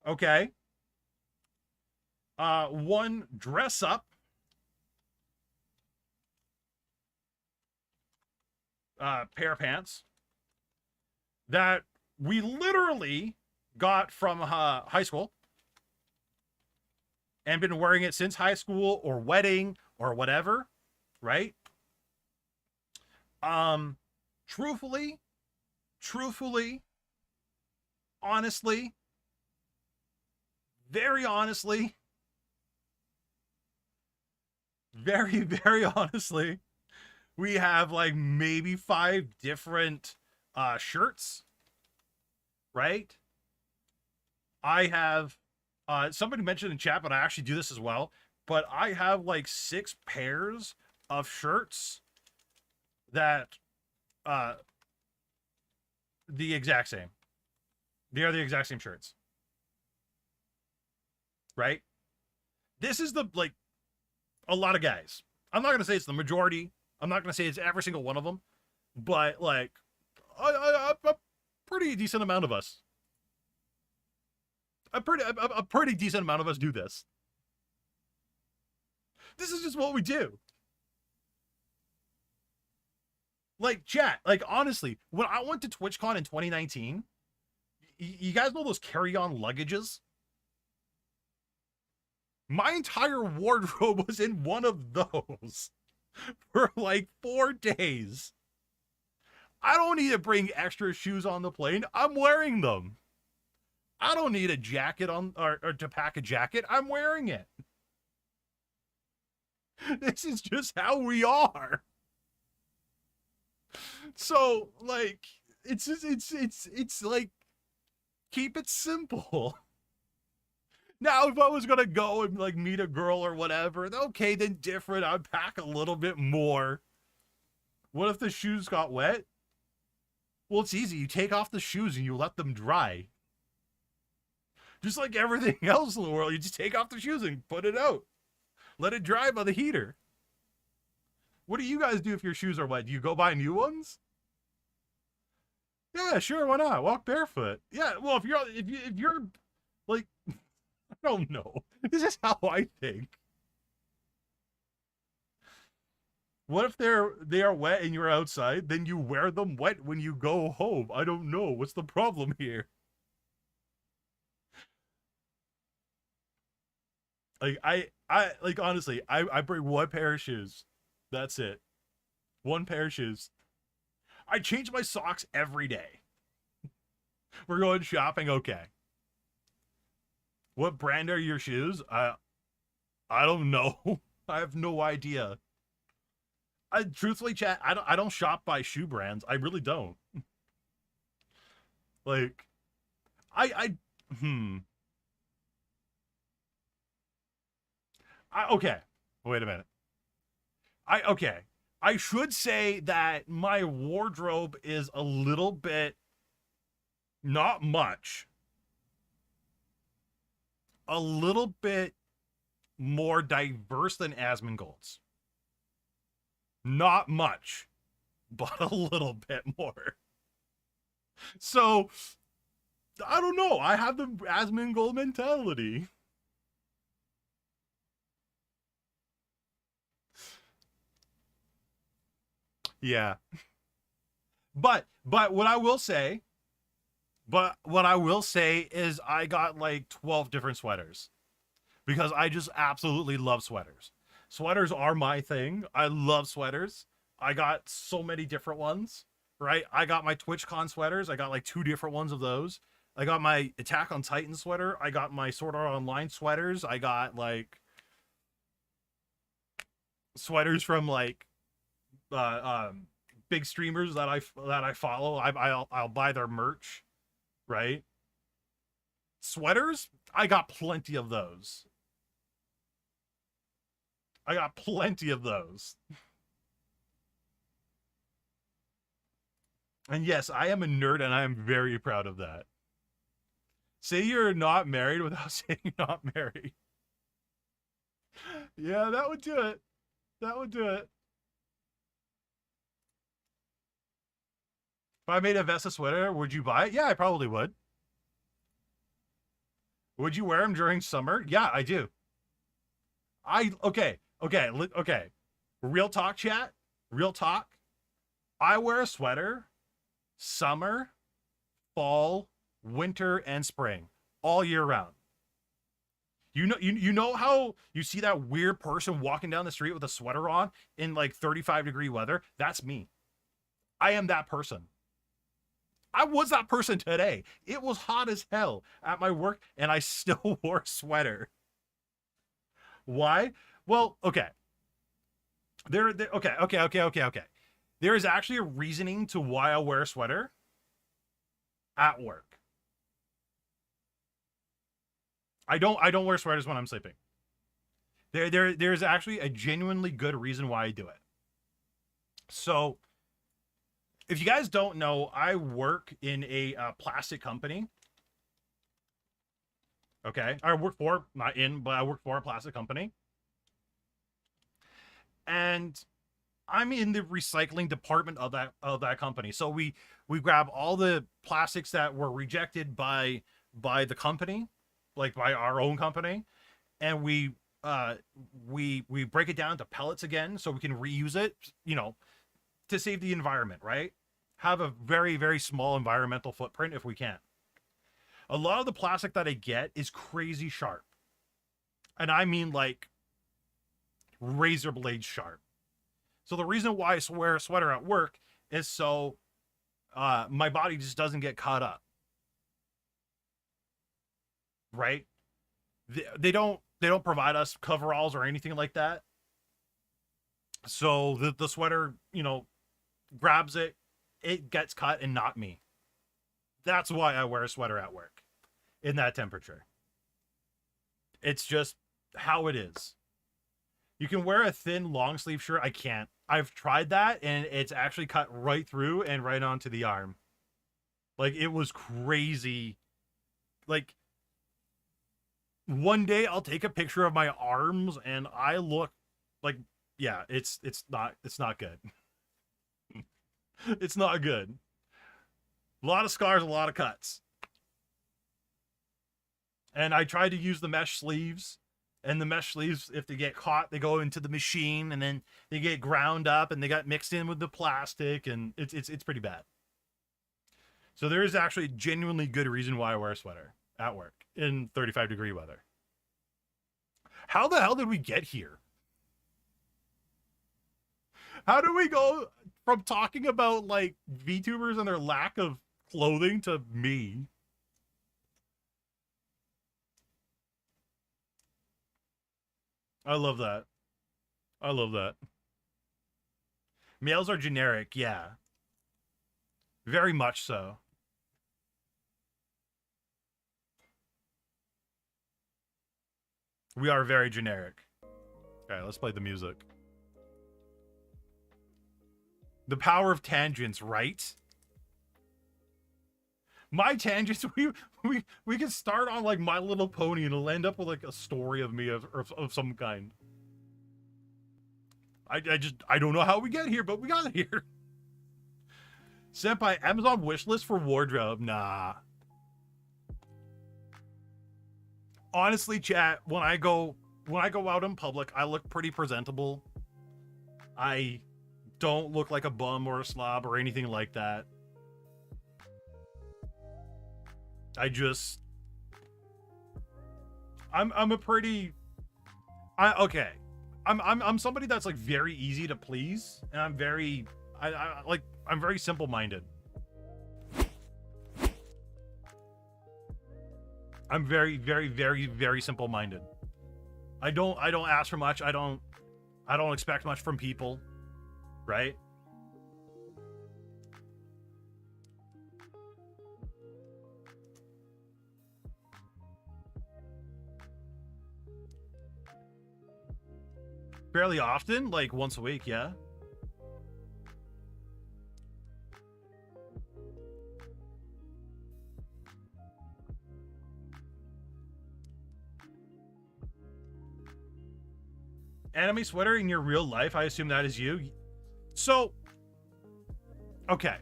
Okay? One dress up. Pair of pants that we literally got from high school and been wearing it since high school or wedding or whatever, right? Truthfully, honestly, very honestly, very honestly, we have like maybe 5 different shirts, right? I have somebody mentioned in chat, but I actually do this as well. But I have like 6 pairs of shirts that the exact same. They are the exact same shirts. Right? This is the like a lot of guys. I'm not going to say it's the majority. I'm not going to say it's every single one of them, but like a pretty decent amount of us. A pretty decent amount of us do this. This is just what we do. Like, chat, like, honestly, when I went to TwitchCon in 2019, you guys know those carry-on luggages? My entire wardrobe was in one of those for like 4 days. I don't need to bring extra shoes on the plane. I'm wearing them. I don't need a jacket on or to pack a jacket. I'm wearing it. This is just how we are. So like it's like keep it simple. Now, if I was gonna go and like meet a girl or whatever, okay, then different. I'd pack a little bit more. What if the shoes got wet? Well, it's easy. You take off the shoes and you let them dry. Just like everything else in the world, you just take off the shoes and put it out. Let it dry by the heater. What do you guys do if your shoes are wet? Do you go buy new ones? Yeah, sure, why not? Walk barefoot. Yeah, well, if you're like, I don't know. This is how I think. What if they are wet and you're outside? Then you wear them wet when you go home. I don't know. What's the problem here? Like I like honestly, I bring one pair of shoes. That's it. One pair of shoes. I change my socks every day. We're going shopping, okay. What brand are your shoes? I don't know. I have no idea. I truthfully, chat, I don't shop by shoe brands. I really don't. Like I hmm. Okay. Wait a minute. Okay. I should say that my wardrobe is a little bit, not much, a little bit more diverse than Asmongold's. Not much, but a little bit more. So, I don't know. I have the Asmongold mentality. Yeah. But what I will say is I got like 12 different sweaters because I just absolutely love sweaters. Sweaters are my thing. I love sweaters. I got so many different ones, right? I got my TwitchCon sweaters. I got like two different ones of those. I got my Attack on Titan sweater. I got my Sword Art Online sweaters. I got like sweaters from like big streamers that I follow. I'll buy their merch, right? Sweaters, I got plenty of those. I got plenty of those. And yes, I am a nerd and I am very proud of that. Say you're not married without saying you're not married. Yeah, that would do it. That would do it. If I made a Vesta sweater, would you buy it? Yeah, I probably would. Would you wear them during summer? Yeah, I do. Okay. Real talk, chat. Real talk. I wear a sweater summer, fall, winter, and spring all year round. You know how you see that weird person walking down the street with a sweater on in like 35-degree weather? That's me. I am that person. I was that person today. It was hot as hell at my work and I still wore a sweater. Why? Well, okay. Okay. There is actually a reasoning to why I wear a sweater at work. I don't wear sweaters when I'm sleeping. There's actually a genuinely good reason why I do it. So, if you guys don't know, I work in a plastic company. Okay, I work for, not in, but I work for a plastic company. And I'm in the recycling department of that company. So we grab all the plastics that were rejected by the company, like by our own company, and we break it down to pellets again so we can reuse it, you know, to save the environment, right? Have a very, very small environmental footprint if we can. A lot of the plastic that I get is crazy sharp. And I mean like razor blade sharp. So the reason why I wear a sweater at work is so my body just doesn't get caught up. Right? They don't provide us coveralls or anything like that. So the sweater, you know, grabs it, it gets cut and not me. That's why I wear a sweater at work in that temperature. It's just how it is. You can wear a thin long sleeve shirt. I can't. I've tried that and it's actually cut right through and right onto the arm. Like it was crazy. Like one day I'll take a picture of my arms and I look like, yeah, it's not good. It's not good. A lot of scars, a lot of cuts. And I tried to use the mesh sleeves, and the mesh sleeves, if they get caught, they go into the machine, and then they get ground up, and they got mixed in with the plastic, and it's pretty bad. So there is actually a genuinely good reason why I wear a sweater at work in 35-degree weather. How the hell did we get here? How do we go from talking about like VTubers and their lack of clothing to me? I love that. I love that. Males are generic, yeah. Very much so. We are very generic. Okay, let's play the music. The power of tangents, right? My tangents, we can start on like My Little Pony and it'll end up with like a story of me of some kind. I don't know how we get here, but we got here. Senpai, Amazon wishlist for wardrobe. Nah. Honestly, chat, when I go out in public, I look pretty presentable. I don't look like a bum or a slob or anything like that. I'm a pretty okay. I'm somebody that's like very easy to please, and I'm very simple-minded. I'm very, very, very, very simple-minded. I don't ask for much. I don't expect much from people, right? Fairly often, like once a week, yeah. Anime sweater in your real life, I assume that is you. So, okay.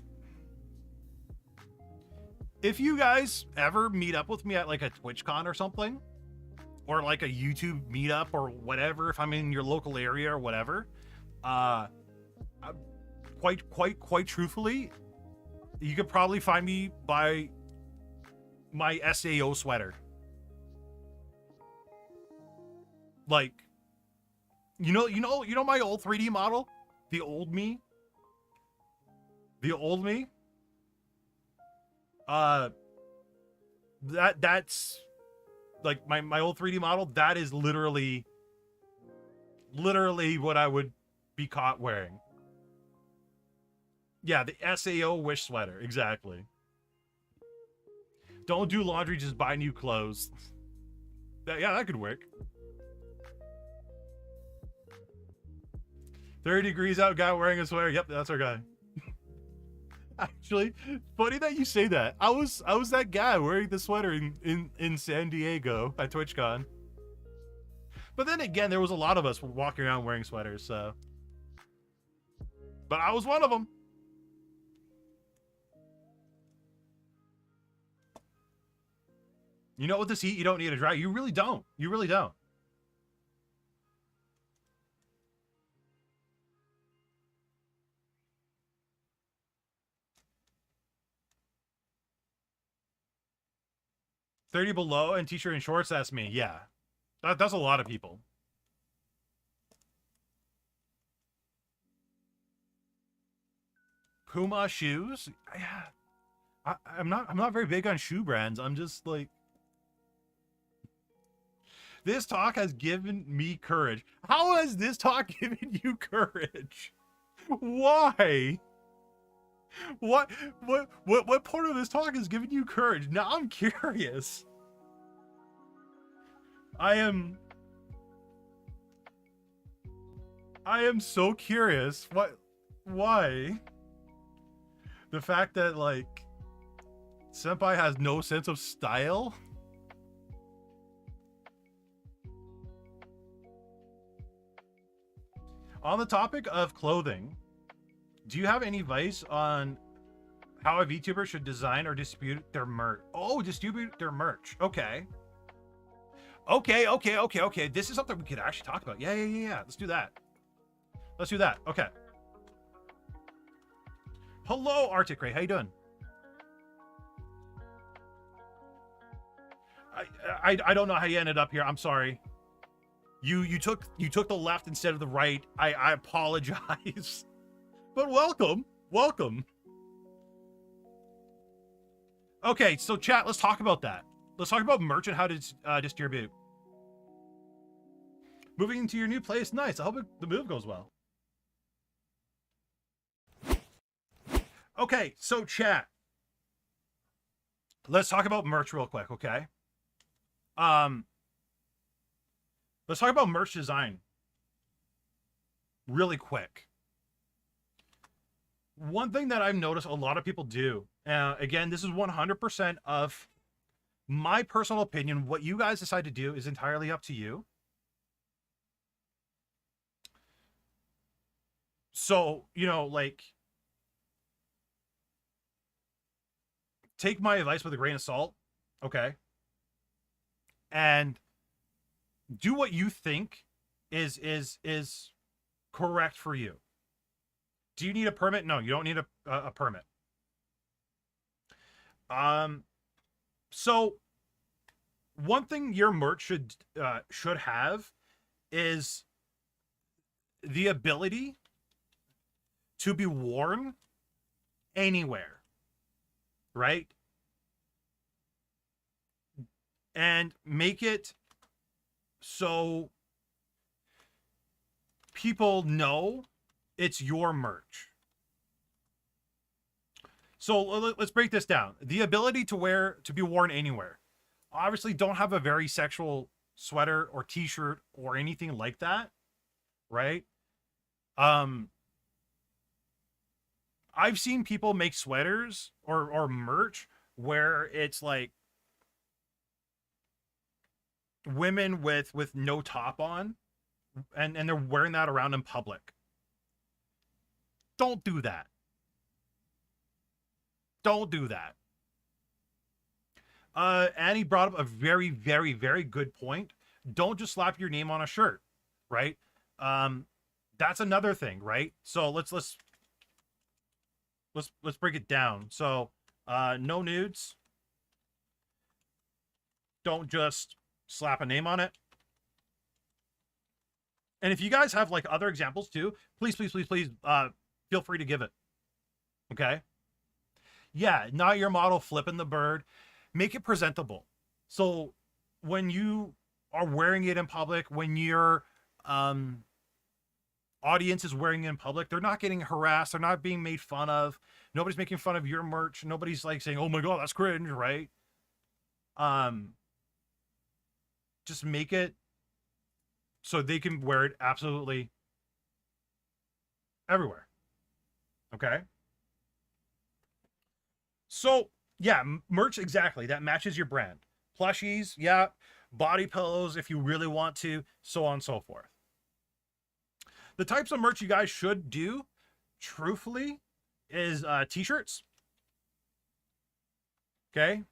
If you guys ever meet up with me at like a TwitchCon or something, or like a YouTube meetup or whatever, if I'm in your local area or whatever, quite truthfully, you could probably find me by my SAO sweater. Like, you know my old 3D model, the old me. That's like my old 3D model. That is literally what I would be caught wearing. Yeah, the SAO wish sweater, exactly. Don't do laundry, just buy new clothes. Yeah, that could work. 30 degrees out, guy wearing a sweater. Yep, that's our guy. Actually, funny that you say that. I was that guy wearing the sweater in San Diego at TwitchCon. But then again, there was a lot of us walking around wearing sweaters, so. But I was one of them. You know, with this heat, you don't need a dry. You really don't. You really don't. $30 below and t-shirt and shorts, that's me. Yeah. That's a lot of people. Puma shoes? Yeah. I'm not very big on shoe brands. I'm just like, this talk has given me courage. How has this talk given you courage? Why? What part of this talk has given you courage? Now I'm curious. I am so curious. Why? The fact that like Senpai has no sense of style? On the topic of clothing, do you have any advice on how a VTuber should design or distribute their merch? Oh, distribute their merch. Okay. Okay. This is something we could actually talk about. Yeah. Let's do that. Okay. Hello, Arctic Ray. How you doing? I don't know how you ended up here. I'm sorry. You took the left instead of the right. I apologize. But welcome. Okay, so chat, let's talk about that. Let's talk about merch and how to distribute. Moving into your new place, nice. I hope the move goes well. Okay, so chat. Let's talk about merch real quick, okay? Let's talk about merch design really quick. One thing that I've noticed a lot of people do, again, this is 100% of my personal opinion. What you guys decide to do is entirely up to you. So, you know, like, take my advice with a grain of salt, okay? And do what you think is correct for you. Do you need a permit? No, you don't need a permit. So one thing your merch should have is the ability to be worn anywhere, right? And make it so people know it's your merch. So let's break this down. The ability to be worn anywhere. Obviously, don't have a very sexual sweater or t-shirt or anything like that, right? I've seen people make sweaters or merch where it's like women with no top on, and they're wearing that around in public. Don't do that. Don't do that. Annie brought up a very, very, very good point. Don't just slap your name on a shirt, right? That's another thing, right? So let's break it down. So no nudes. Don't just slap a name on it. And if you guys have like other examples too, please feel free to give it. Okay? Yeah, not your model flipping the bird. Make it presentable. So when you are wearing it in public, when your audience is wearing it in public, they're not getting harassed. They're not being made fun of. Nobody's making fun of your merch. Nobody's like saying, oh my God, that's cringe, right? Just make it so they can wear it absolutely everywhere. Okay? So, yeah, merch, exactly. That matches your brand. Plushies, yeah. Body pillows, if you really want to, so on and so forth. The types of merch you guys should do, truthfully, is t-shirts. Okay?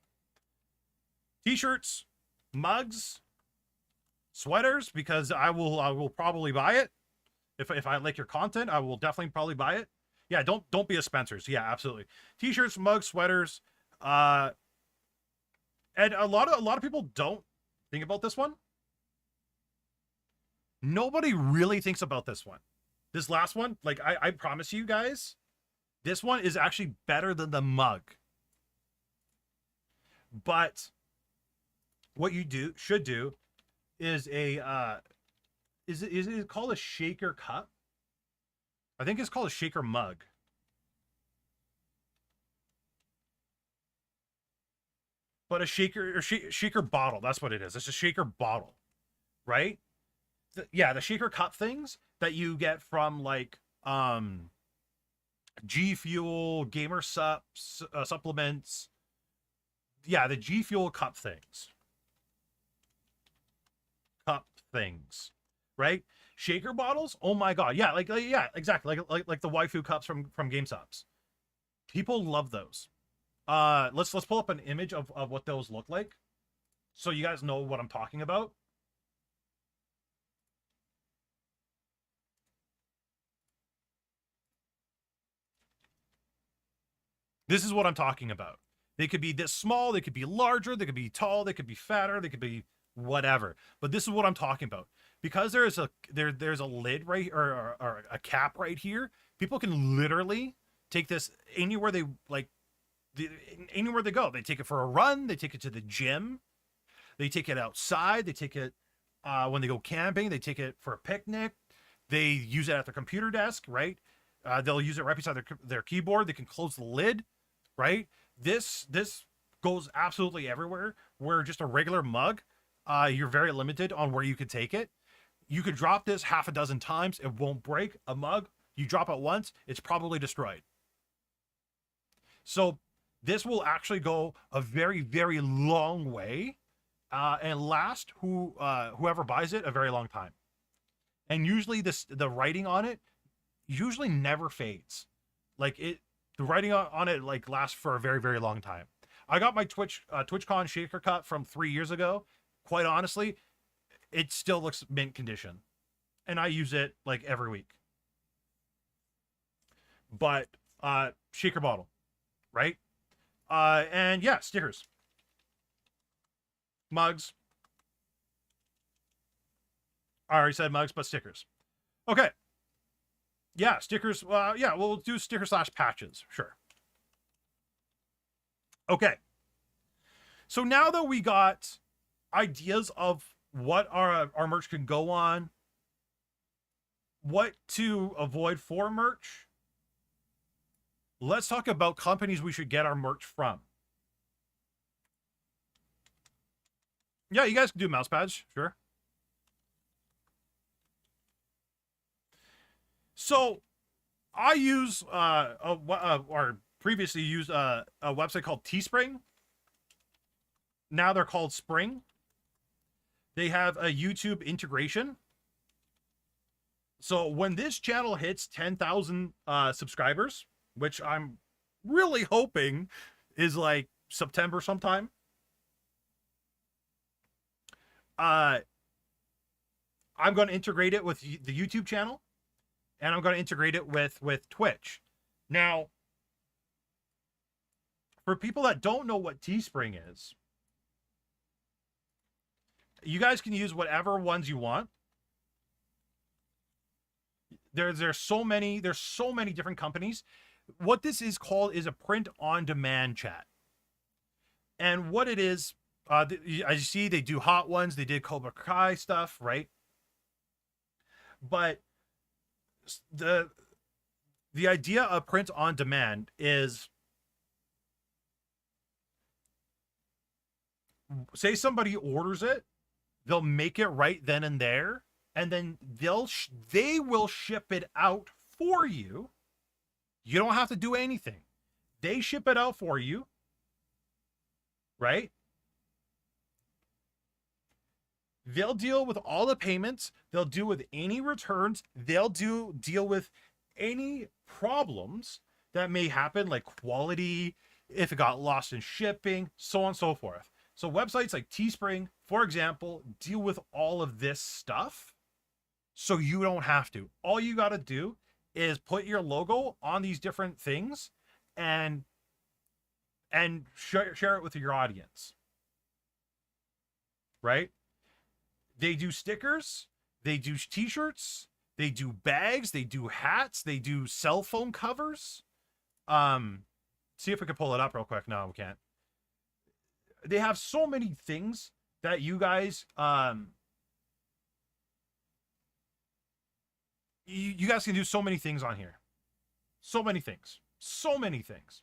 T-shirts, mugs, sweaters, because I will probably buy it. If I like your content, I will definitely probably buy it. Yeah, don't be a Spencer's. Yeah, absolutely. T-shirts, mugs, sweaters, and a lot of people don't think about this one. Nobody really thinks about this one. This last one, like I promise you guys, this one is actually better than the mug. But what you should do is is it called a shaker cup? I think it's called a shaker mug. But a shaker or shaker bottle, that's what it is. It's a shaker bottle, right? Yeah, the shaker cup things that you get from like G Fuel, Gamer supplements. Yeah, the G Fuel cup things. Right? Shaker bottles, oh my god, yeah, yeah, exactly, like the waifu cups from GameStops. People love those. Let's pull up an image of what those look like, so you guys know what I'm talking about. This is what I'm talking about. They could be this small, they could be larger, they could be tall, they could be fatter, they could be whatever. But this is what I'm talking about. Because there's a lid right, or a cap right here, people can literally take this anywhere they like, anywhere they go. They take it for a run, they take it to the gym, they take it outside, they take it when they go camping, they take it for a picnic, they use it at their computer desk, right? They'll use it right beside their keyboard. They can close the lid, right? This goes absolutely everywhere. Where just a regular mug, you're very limited on where you could take it. You could drop this half a dozen times, it won't break. A mug, you drop it once, it's probably destroyed. So this will actually go a very, very long way, and last whoever buys it a very long time. And usually the writing on it usually never fades. Like the writing on it like lasts for a very, very long time. I got my TwitchCon shaker cut from 3 years ago. Quite honestly, it still looks mint condition, and I use it like every week. But shaker bottle, right? And yeah, stickers, mugs. I already said mugs, but stickers. Okay. Yeah, stickers. Yeah, we'll do sticker / patches. Sure. Okay. So now that we got ideas of what our merch can go on, what to avoid for merch, let's talk about companies we should get our merch from. Yeah, you guys can do mouse pads. Sure. So I use or previously used a website called Teespring. Now they're called Spring. They have a YouTube integration. So when this channel hits 10,000 subscribers, which I'm really hoping is like September sometime, I'm going to integrate it with the YouTube channel, and I'm going to integrate it with Twitch. Now, for people that don't know what Teespring is, you guys can use whatever ones you want. There's so many different companies. What this is called is a print-on-demand chat. And what it is, as you see, they do hot ones. They did Cobra Kai stuff, right? But the idea of print-on-demand is, say somebody orders it, they'll make it right then and there, and then they will ship it out for you. You don't have to do anything. They ship it out for you, right? They'll deal with all the payments. They'll deal with any returns. They'll deal with any problems that may happen, like quality, if it got lost in shipping, so on and so forth. So websites like Teespring, for example, deal with all of this stuff, so you don't have to. All you got to do is put your logo on these different things and share it with your audience, right? They do stickers, they do t-shirts, they do bags, they do hats, they do cell phone covers. See if we can pull it up real quick. No, we can't. They have so many things that you guys you guys can do so many things on here. So many things. So many things.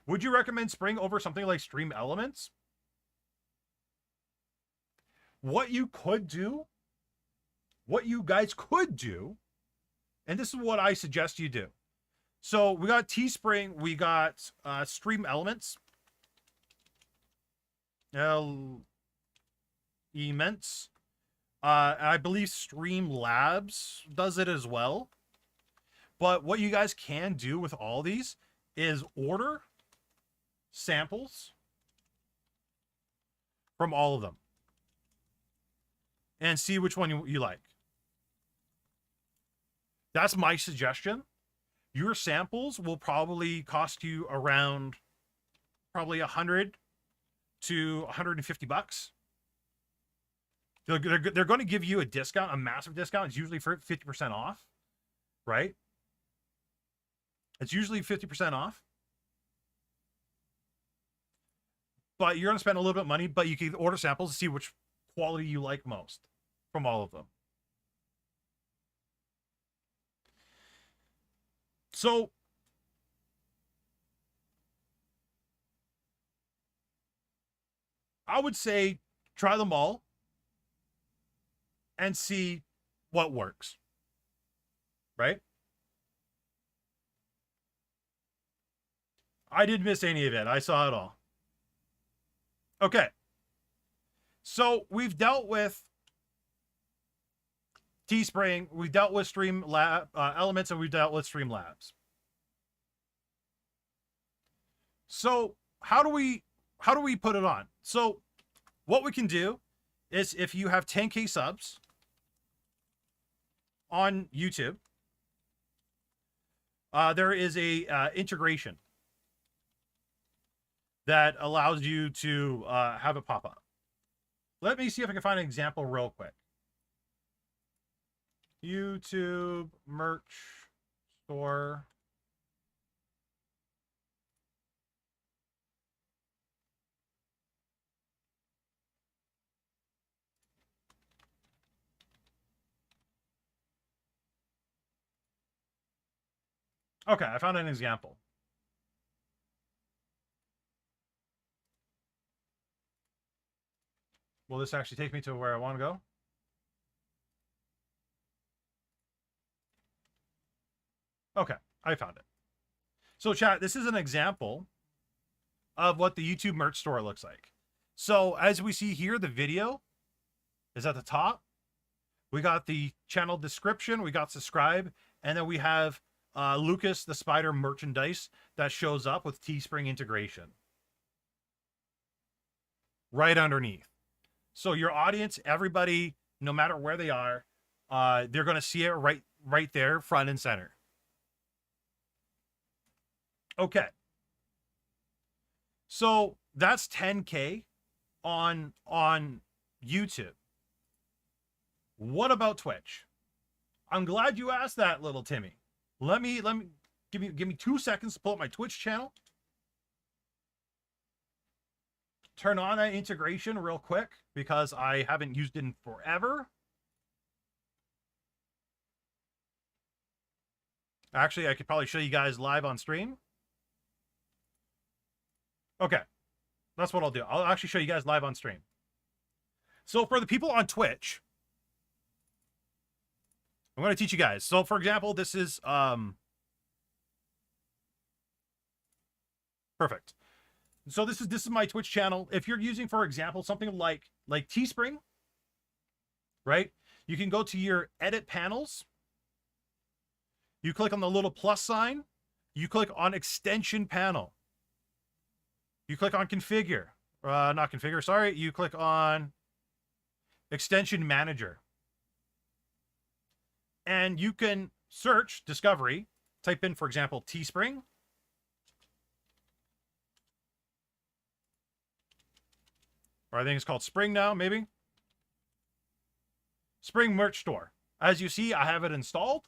Would you recommend Spring over something like Stream Elements? What you could do, what you guys could do, and this is what I suggest you do. So we got Teespring, we got Stream Elements. Elements. I believe Streamlabs does it as well. But what you guys can do with all these is order samples from all of them and see which one you like. That's my suggestion. Your samples will probably cost you around probably 100 to 150 bucks. They're going to give you a discount, a massive discount. It's usually for 50% off, right? It's usually 50% off. But you're going to spend a little bit of money, but you can order samples to see which quality you like most from all of them. So I would say try them all and see what works, right? I didn't miss any of it. I saw it all. Okay. So we've dealt with Teespring, we've dealt with Streamlab Elements, and we've dealt with Streamlabs. So how do we put it on? So what we can do is, if you have 10K subs on YouTube, there is a integration that allows you to have it pop up. Let me see if I can find an example real quick. YouTube merch store. Okay, I found an example. Will this actually take me to where I want to go? Okay, I found it. So chat, this is an example of what the YouTube merch store looks like. So as we see here, the video is at the top. We got the channel description, we got subscribe, and then we have Lucas the Spider merchandise that shows up with Teespring integration right underneath. So your audience, everybody, no matter where they are, they're going to see it right there, front and center. Okay. So that's 10K on YouTube. What about Twitch? I'm glad you asked that, little Timmy. Let me give me 2 seconds to pull up my Twitch channel. Turn on that integration real quick because I haven't used it in forever. Actually, I could probably show you guys live on stream. Okay, that's what I'll do. I'll actually show you guys live on stream. So for the people on Twitch, I'm going to teach you guys. So for example, this is perfect. So this is my Twitch channel. If you're using, for example, something like Teespring, right? You can go to your edit panels. You click on the little plus sign. You click on extension panel. You click on configure. Not configure, sorry. You click on extension manager. And you can search discovery, type in, for example, Teespring. Or I think it's called Spring now, maybe. Spring merch store. As you see, I have it installed.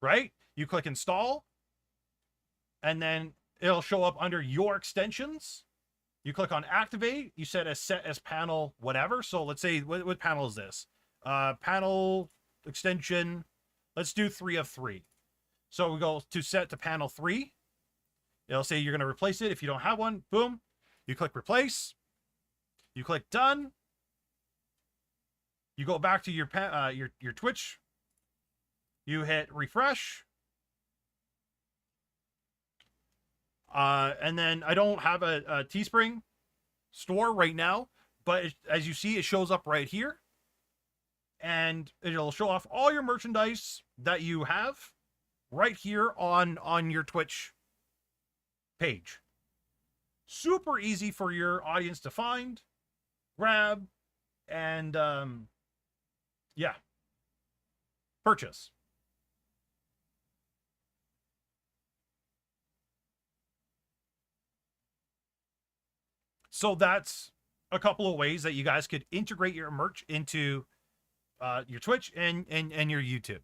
Right? You click install. And then it'll show up under your extensions. You click on activate. You set as panel whatever. So let's say, what panel is this? Panel extension. Let's do 3 of 3. So we go to set to panel 3. It'll say you're going to replace it. If you don't have one, boom. You click replace. You click done. You go back to your Twitch. You hit refresh. And then I don't have a Teespring store right now, But as you see, it shows up right here, and it'll show off all your merchandise that you have right here on your Twitch page. Super easy for your audience to find, grab, and yeah, purchase. So that's a couple of ways that you guys could integrate your merch into your Twitch and your YouTube.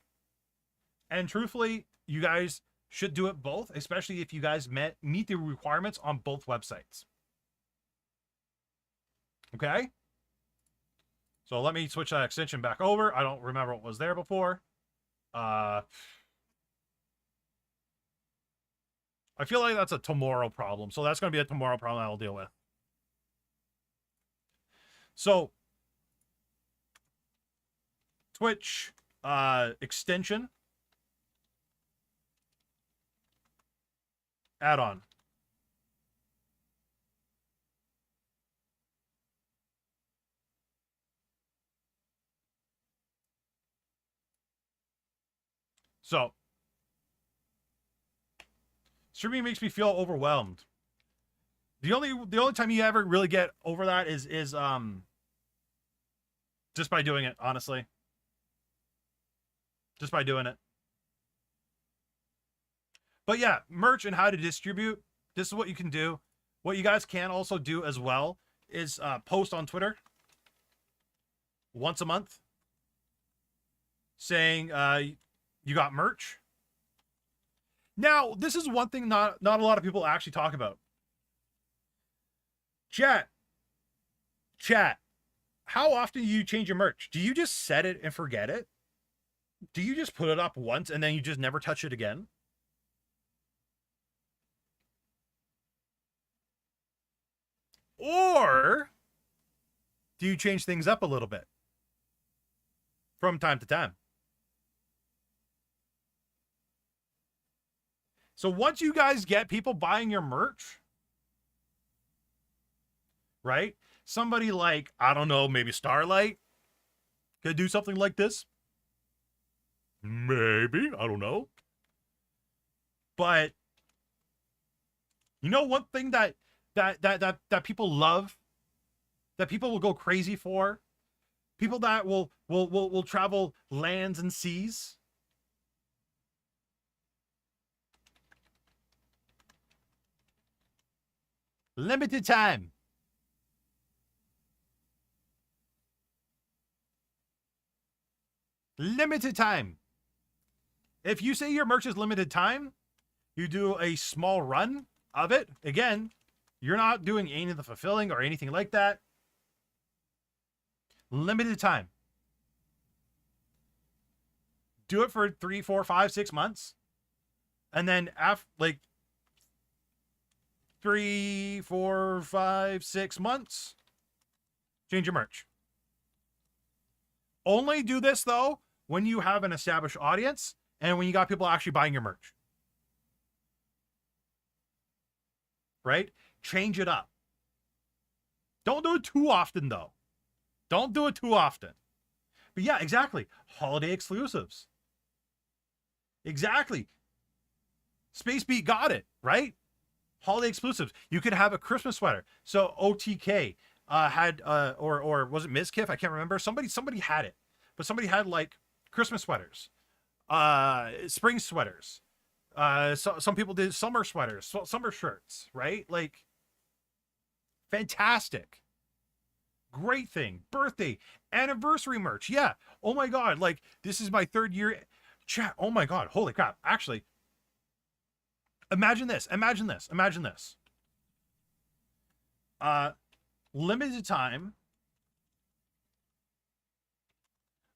And truthfully, you guys should do it both, especially if you guys meet the requirements on both websites. Okay? So let me switch that extension back over. I don't remember what was there before. I feel like that's a tomorrow problem. So that's going to be a tomorrow problem I'll deal with. So Twitch extension add-on. So streaming makes me feel overwhelmed. The only time you ever really get over that is just by doing it, honestly. Just by doing it. But yeah, merch and how to distribute. This is what you can do. What you guys can also do as well is post on Twitter once a month saying you got merch. Now, this is one thing not a lot of people actually talk about. Chat. How often do you change your merch? Do you just set it and forget it? Do you just put it up once and then you just never touch it again? Or do you change things up a little bit from time to time? So once you guys get people buying your merch, right? Somebody like, I don't know, maybe Starlight could do something like this. Maybe, I don't know. But you know one thing that people love, that people will go crazy for, people that will travel lands and seas. Limited time. Limited time. If you say your merch is limited time, you do a small run of it. Again, you're not doing any of the fulfilling or anything like that. Limited time. Do it for 3, 4, 5, 6 months. And then after like 3, 4, 5, 6 months, change your merch. Only do this though when you have an established audience and when you got people actually buying your merch. Right? Change it up. Don't do it too often though. Don't do it too often. But yeah, exactly. Holiday exclusives. Exactly. Space Beat got it, right? Holiday exclusives. You could have a Christmas sweater. So OTK had or was it Ms. Kiff? I can't remember. Somebody had it. But somebody had like Christmas sweaters, spring sweaters. So some people did summer sweaters, summer shirts, right? Like fantastic. Great thing. Birthday, anniversary merch. Yeah. Oh my God. Like this is my 3rd year. Chat. Oh my God. Holy crap. Actually, imagine this. Limited time.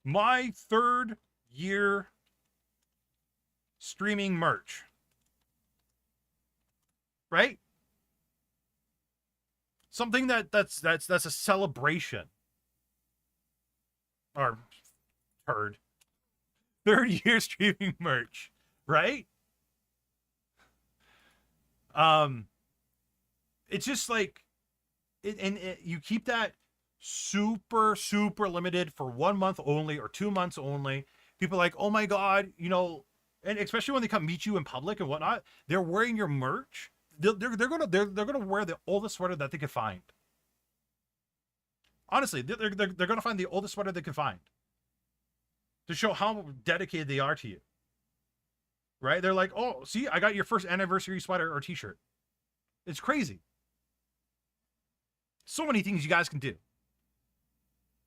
My 3rd year streaming merch. Right? Something that's a celebration. Or heard. 3rd year streaming merch, right? It's just like you keep that super, super limited for 1 month only or 2 months only. People are like, oh my God, you know, and especially when they come meet you in public and whatnot, they're wearing your merch. They're gonna wear the oldest sweater that they could find. Honestly, they're gonna find the oldest sweater they can find to show how dedicated they are to you. Right? They're like, oh, see, I got your first anniversary sweater or t-shirt. It's crazy. So many things you guys can do.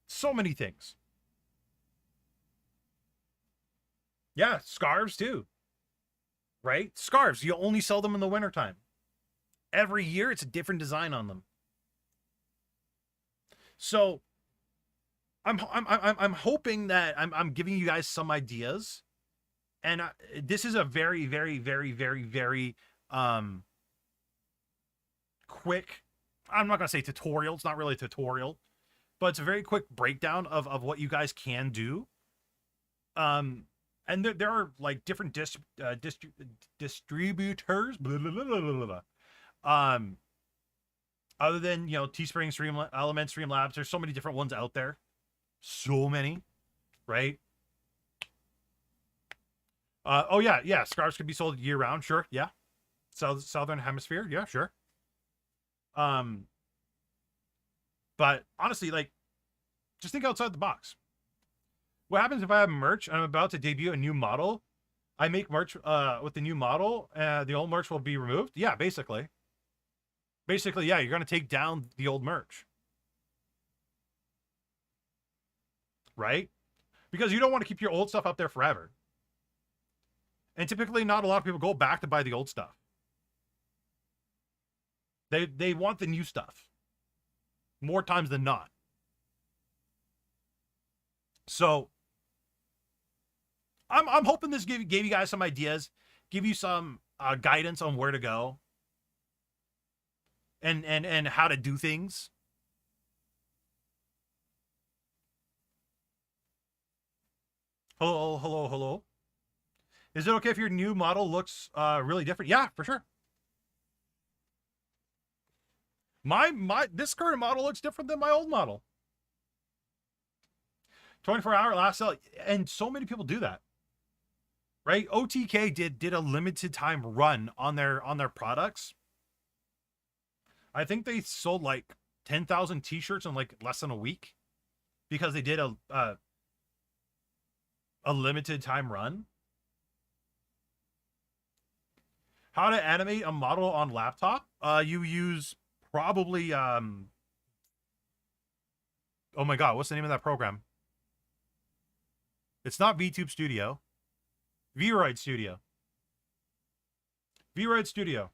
So many things. Yeah, scarves too. Right? Scarves, you only sell them in the wintertime. Every year it's a different design on them. So I'm hoping that I'm giving you guys some ideas. And this is a very, very, very, very, very quick, I'm not going to say tutorial. It's not really a tutorial, but it's a very quick breakdown of what you guys can do. And there are like different distributors, blah, blah, blah, blah, blah, blah. Other than, you know, Teespring, Stream Elements, Streamlabs, there's so many different ones out there. So many, right? Oh yeah, scarves could be sold year round, sure, yeah. Southern Hemisphere, yeah, sure. But honestly, like, just think outside the box. What happens if I have merch and I'm about to debut a new model? I make merch with the new model, the old merch will be removed? Yeah, basically. Basically, yeah, you're gonna take down the old merch. Right? Because you don't want to keep your old stuff up there forever. And typically not a lot of people go back to buy the old stuff. They want the new stuff. More times than not. So I'm hoping this gave you guys some ideas, give you some guidance on where to go and how to do things. Hello. Is it okay if your new model looks really different? Yeah, for sure. This current model looks different than my old model. 24-hour last sale, and so many people do that. Right? OTK did a limited time run on their products. I think they sold like 10,000 t-shirts in like less than a week because they did a limited time run. How to animate a model on laptop? You use probably oh my god, what's the name of that program? It's not VTube Studio. VRoid Studio. VRoid Studio.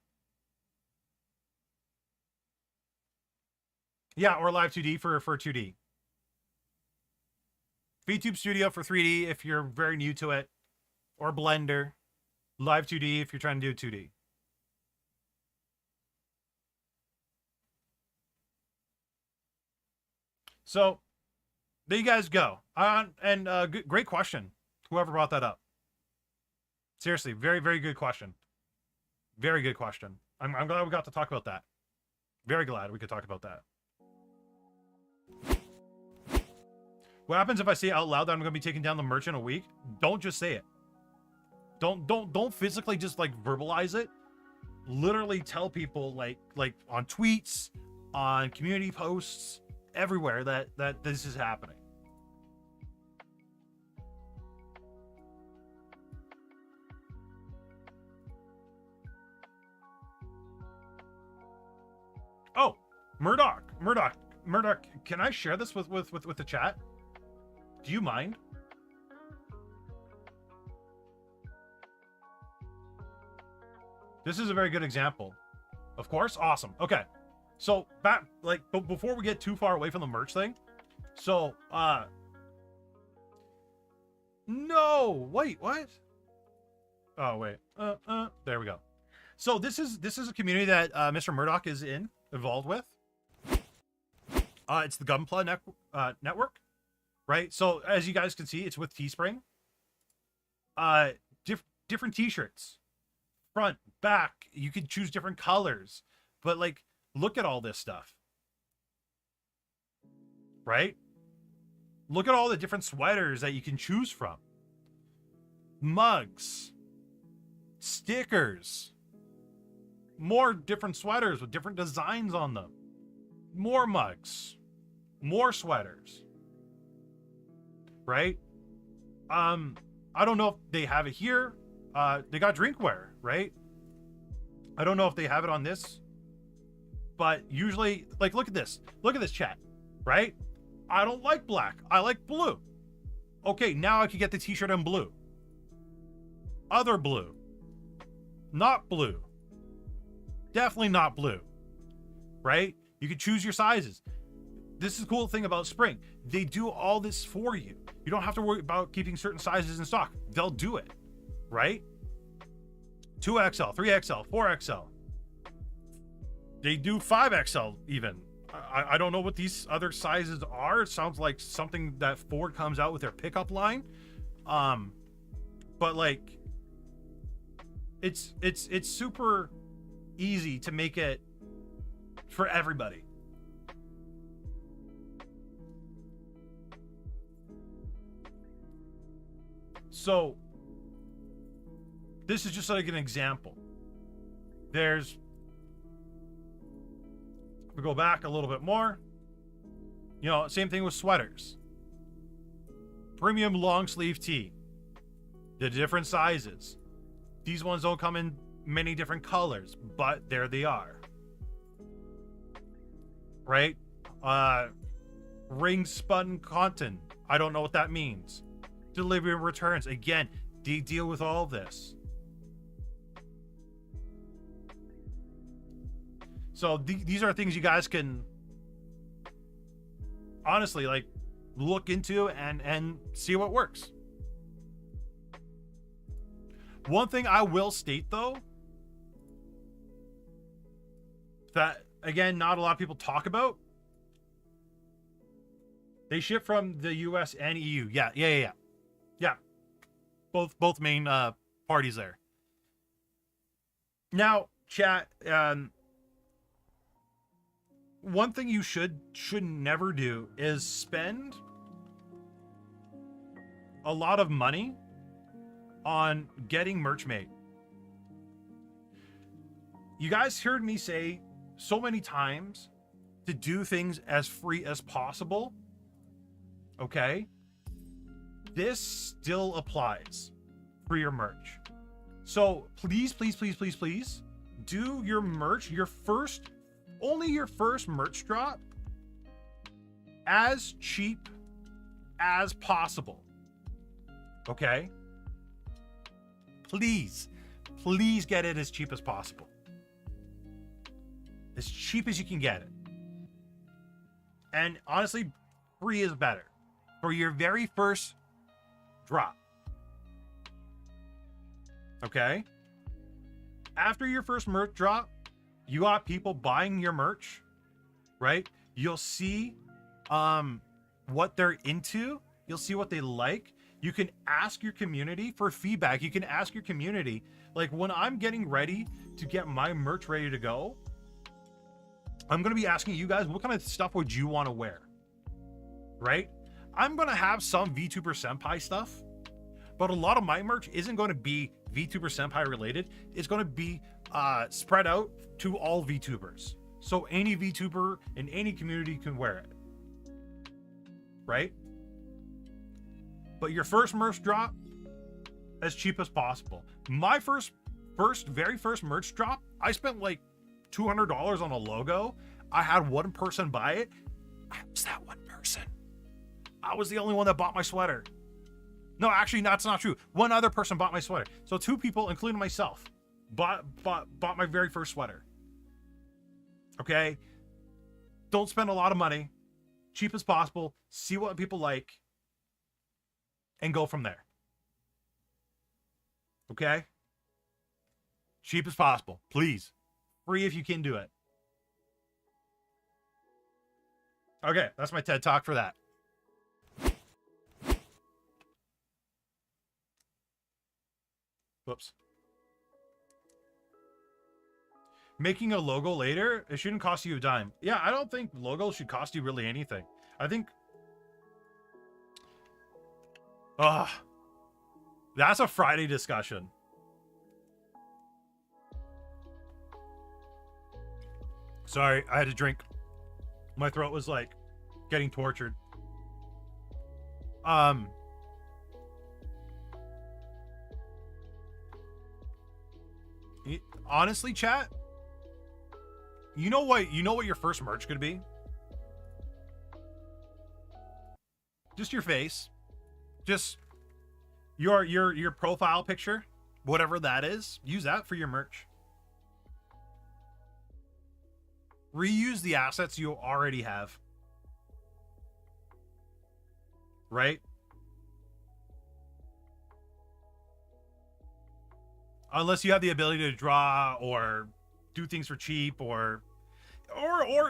Yeah, or Live 2D for 2D. VTube Studio for 3D if you're very new to it, or Blender. Live 2D if you're trying to do 2D. So there you guys go. Great question, whoever brought that up. Seriously, very, very good question. Very good question. I'm glad we got to talk about that. Very glad we could talk about that. What happens if I say out loud that I'm going to be taking down the merch in a week? Don't just say it. Don't physically just like verbalize it. Literally tell people like on tweets, on community posts, everywhere that this is happening. Oh, Murdoch, can I share this with the chat? Do you mind? This is a very good example. Of course, awesome. Okay. So back but before we get too far away from the merch thing. So no, wait, what? Oh, wait. There we go. So this is a community that Mr. Murdoch is involved with. It's the Gunpla network, right? So as you guys can see, it's with Teespring. Different t-shirts, front, back. You can choose different colors, but like, look at all this stuff. right? Look at all the different sweaters that you can choose from. Mugs, stickers, more different sweaters with different designs on them, more mugs, more sweaters, right? I don't know if they have it here. They got drinkware, right? I don't know if they have it on this, but usually, like, look at this chat, right? I don't like black, I like blue. Okay, now I can get the t-shirt in blue. Other blue. Not blue. Definitely not blue, right? You can choose your sizes. This is the cool thing about Spring. They do all this for you. You don't have to worry about keeping certain sizes in stock. They'll do it, right? 2XL, 3XL, 4XL. They do 5XL even. I don't know what these other sizes are. It sounds like something that Ford comes out with their pickup line. But like, it's super easy to make it for everybody. So this is just like an example. There's, we go back a little bit more, you know, same thing with sweaters. Premium long sleeve tee, the different sizes. These ones don't come in many different colors, but there they are, right? Ring spun cotton, I don't know what that means. Delivery and returns, again, they deal with all this. So these are things you guys can honestly like look into and see what works. One thing I will state though, that again, not a lot of people talk about, they ship from the US and EU. Yeah. Both main parties there. Now, chat, one thing you should never do is spend a lot of money on getting merch made. You guys heard me say so many times to do things as free as possible. Okay? This still applies for your merch. So please do your merch, only your first merch drop, as cheap as possible. Okay? Please get it as cheap as possible. As cheap as you can get it. And honestly, free is better for your very first drop. Okay? After your first merch drop, you got people buying your merch, right? You'll see what they're into. You'll see what they like. You can ask your community for feedback. You can ask your community, like when I'm getting ready to get my merch ready to go, I'm going to be asking you guys, what kind of stuff would you want to wear? Right? I'm going to have some VTuber Senpai stuff, but a lot of my merch isn't going to be VTuber Senpai related. It's going to be spread out to all VTubers. So any VTuber in any community can wear it. Right? But your first merch drop, as cheap as possible. My very first merch drop, I spent like $200 on a logo. I had one person buy it. I was that one person. I was the only one that bought my sweater. No, actually, that's not true. One other person bought my sweater. So 2 people, including myself, bought my very first sweater. Okay? Don't spend a lot of money. Cheap as possible. See what people like. And go from there. Okay? Cheap as possible. Please. Free if you can do it. Okay, that's my TED Talk for that. Whoops. Making a logo later, it shouldn't cost you a dime. Yeah, I don't think logos should cost you really anything. I think Ugh. That's a Friday discussion. Sorry, I had to drink. My throat was like getting tortured. Honestly, chat, you know what your first merch could be? Just your face. Just your profile picture, whatever that is. Use that for your merch. Reuse the assets you already have. Right? Unless you have the ability to draw or do things for cheap, or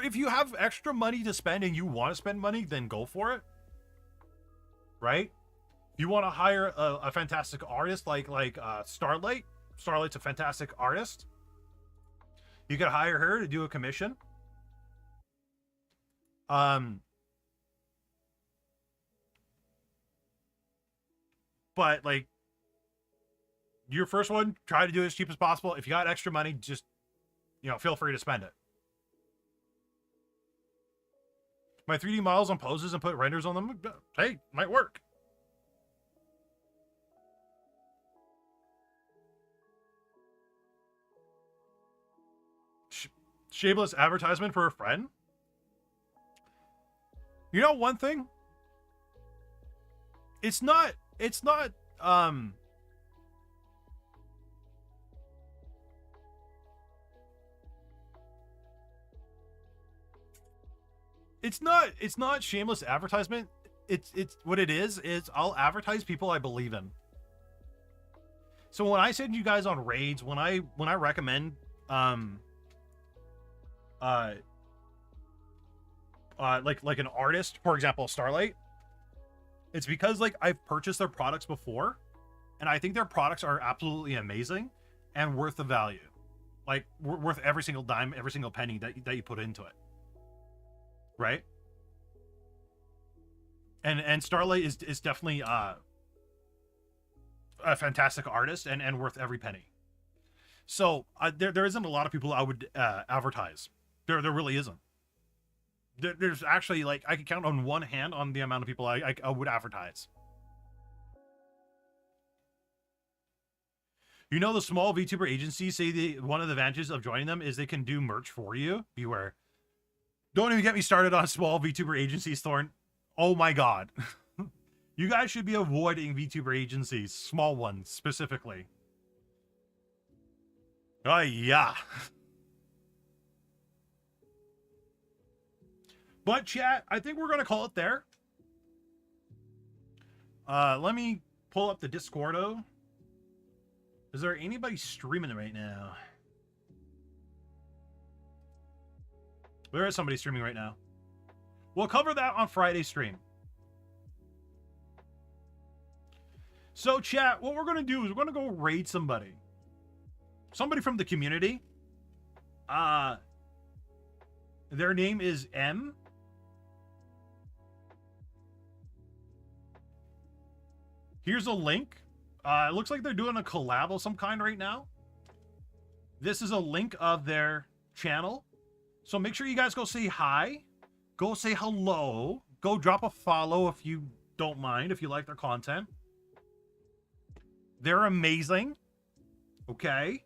if you have extra money to spend and you want to spend money, then go for it. Right? You want to hire a fantastic artist like Starlight. Starlight's a fantastic artist. You could hire her to do a commission. But like, your first one, try to do it as cheap as possible. If you got extra money, just, feel free to spend it. My 3D models on poses and put renders on them, hey, might work. Shameless advertisement for a friend. You know one thing? It's not it's not shameless advertisement. It's what it is I'll advertise people I believe in. So when I send you guys on raids, when I recommend like an artist, for example, Starlight, it's because like I've purchased their products before, and I think their products are absolutely amazing and worth the value. Like worth every single dime, every single penny that you put into it. Right? And Starlight is definitely a fantastic artist and worth every penny. So there isn't a lot of people I would advertise. There really isn't. There's actually, like, I could count on one hand on the amount of people I would advertise. The small VTuber agencies say one of the advantages of joining them is they can do merch for you. Beware. Don't even get me started on small VTuber agencies, Thorn. Oh my god. You guys should be avoiding VTuber agencies. Small ones, specifically. Oh, yeah. But chat, I think we're going to call it there. Let me pull up the Discordo. Is there anybody streaming right now? There is somebody streaming right now. We'll cover that on Friday's stream. So chat, what we're going to do is we're going to go raid somebody. Somebody from the community. Their name is M. Here's a link. It looks like they're doing a collab of some kind right now. This is a link of their channel. So make sure you guys go say hi. Go say hello. Go drop a follow if you don't mind, if you like their content. They're amazing. Okay.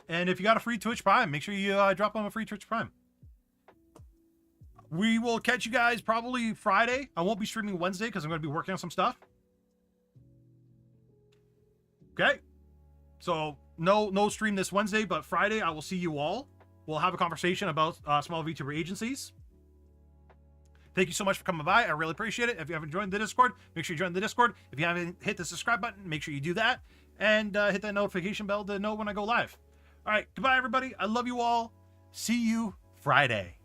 And if you got a free Twitch Prime, make sure you drop them a free Twitch Prime. We will catch you guys probably Friday. I won't be streaming Wednesday because I'm going to be working on some stuff. Okay. So no stream this Wednesday, but Friday I will see you all. We'll have a conversation about small VTuber agencies. Thank you so much for coming by. I really appreciate it. If you haven't joined the Discord, make sure you join the Discord. If you haven't hit the subscribe button, make sure you do that. And hit that notification bell to know when I go live. All right. Goodbye, everybody. I love you all. See you Friday.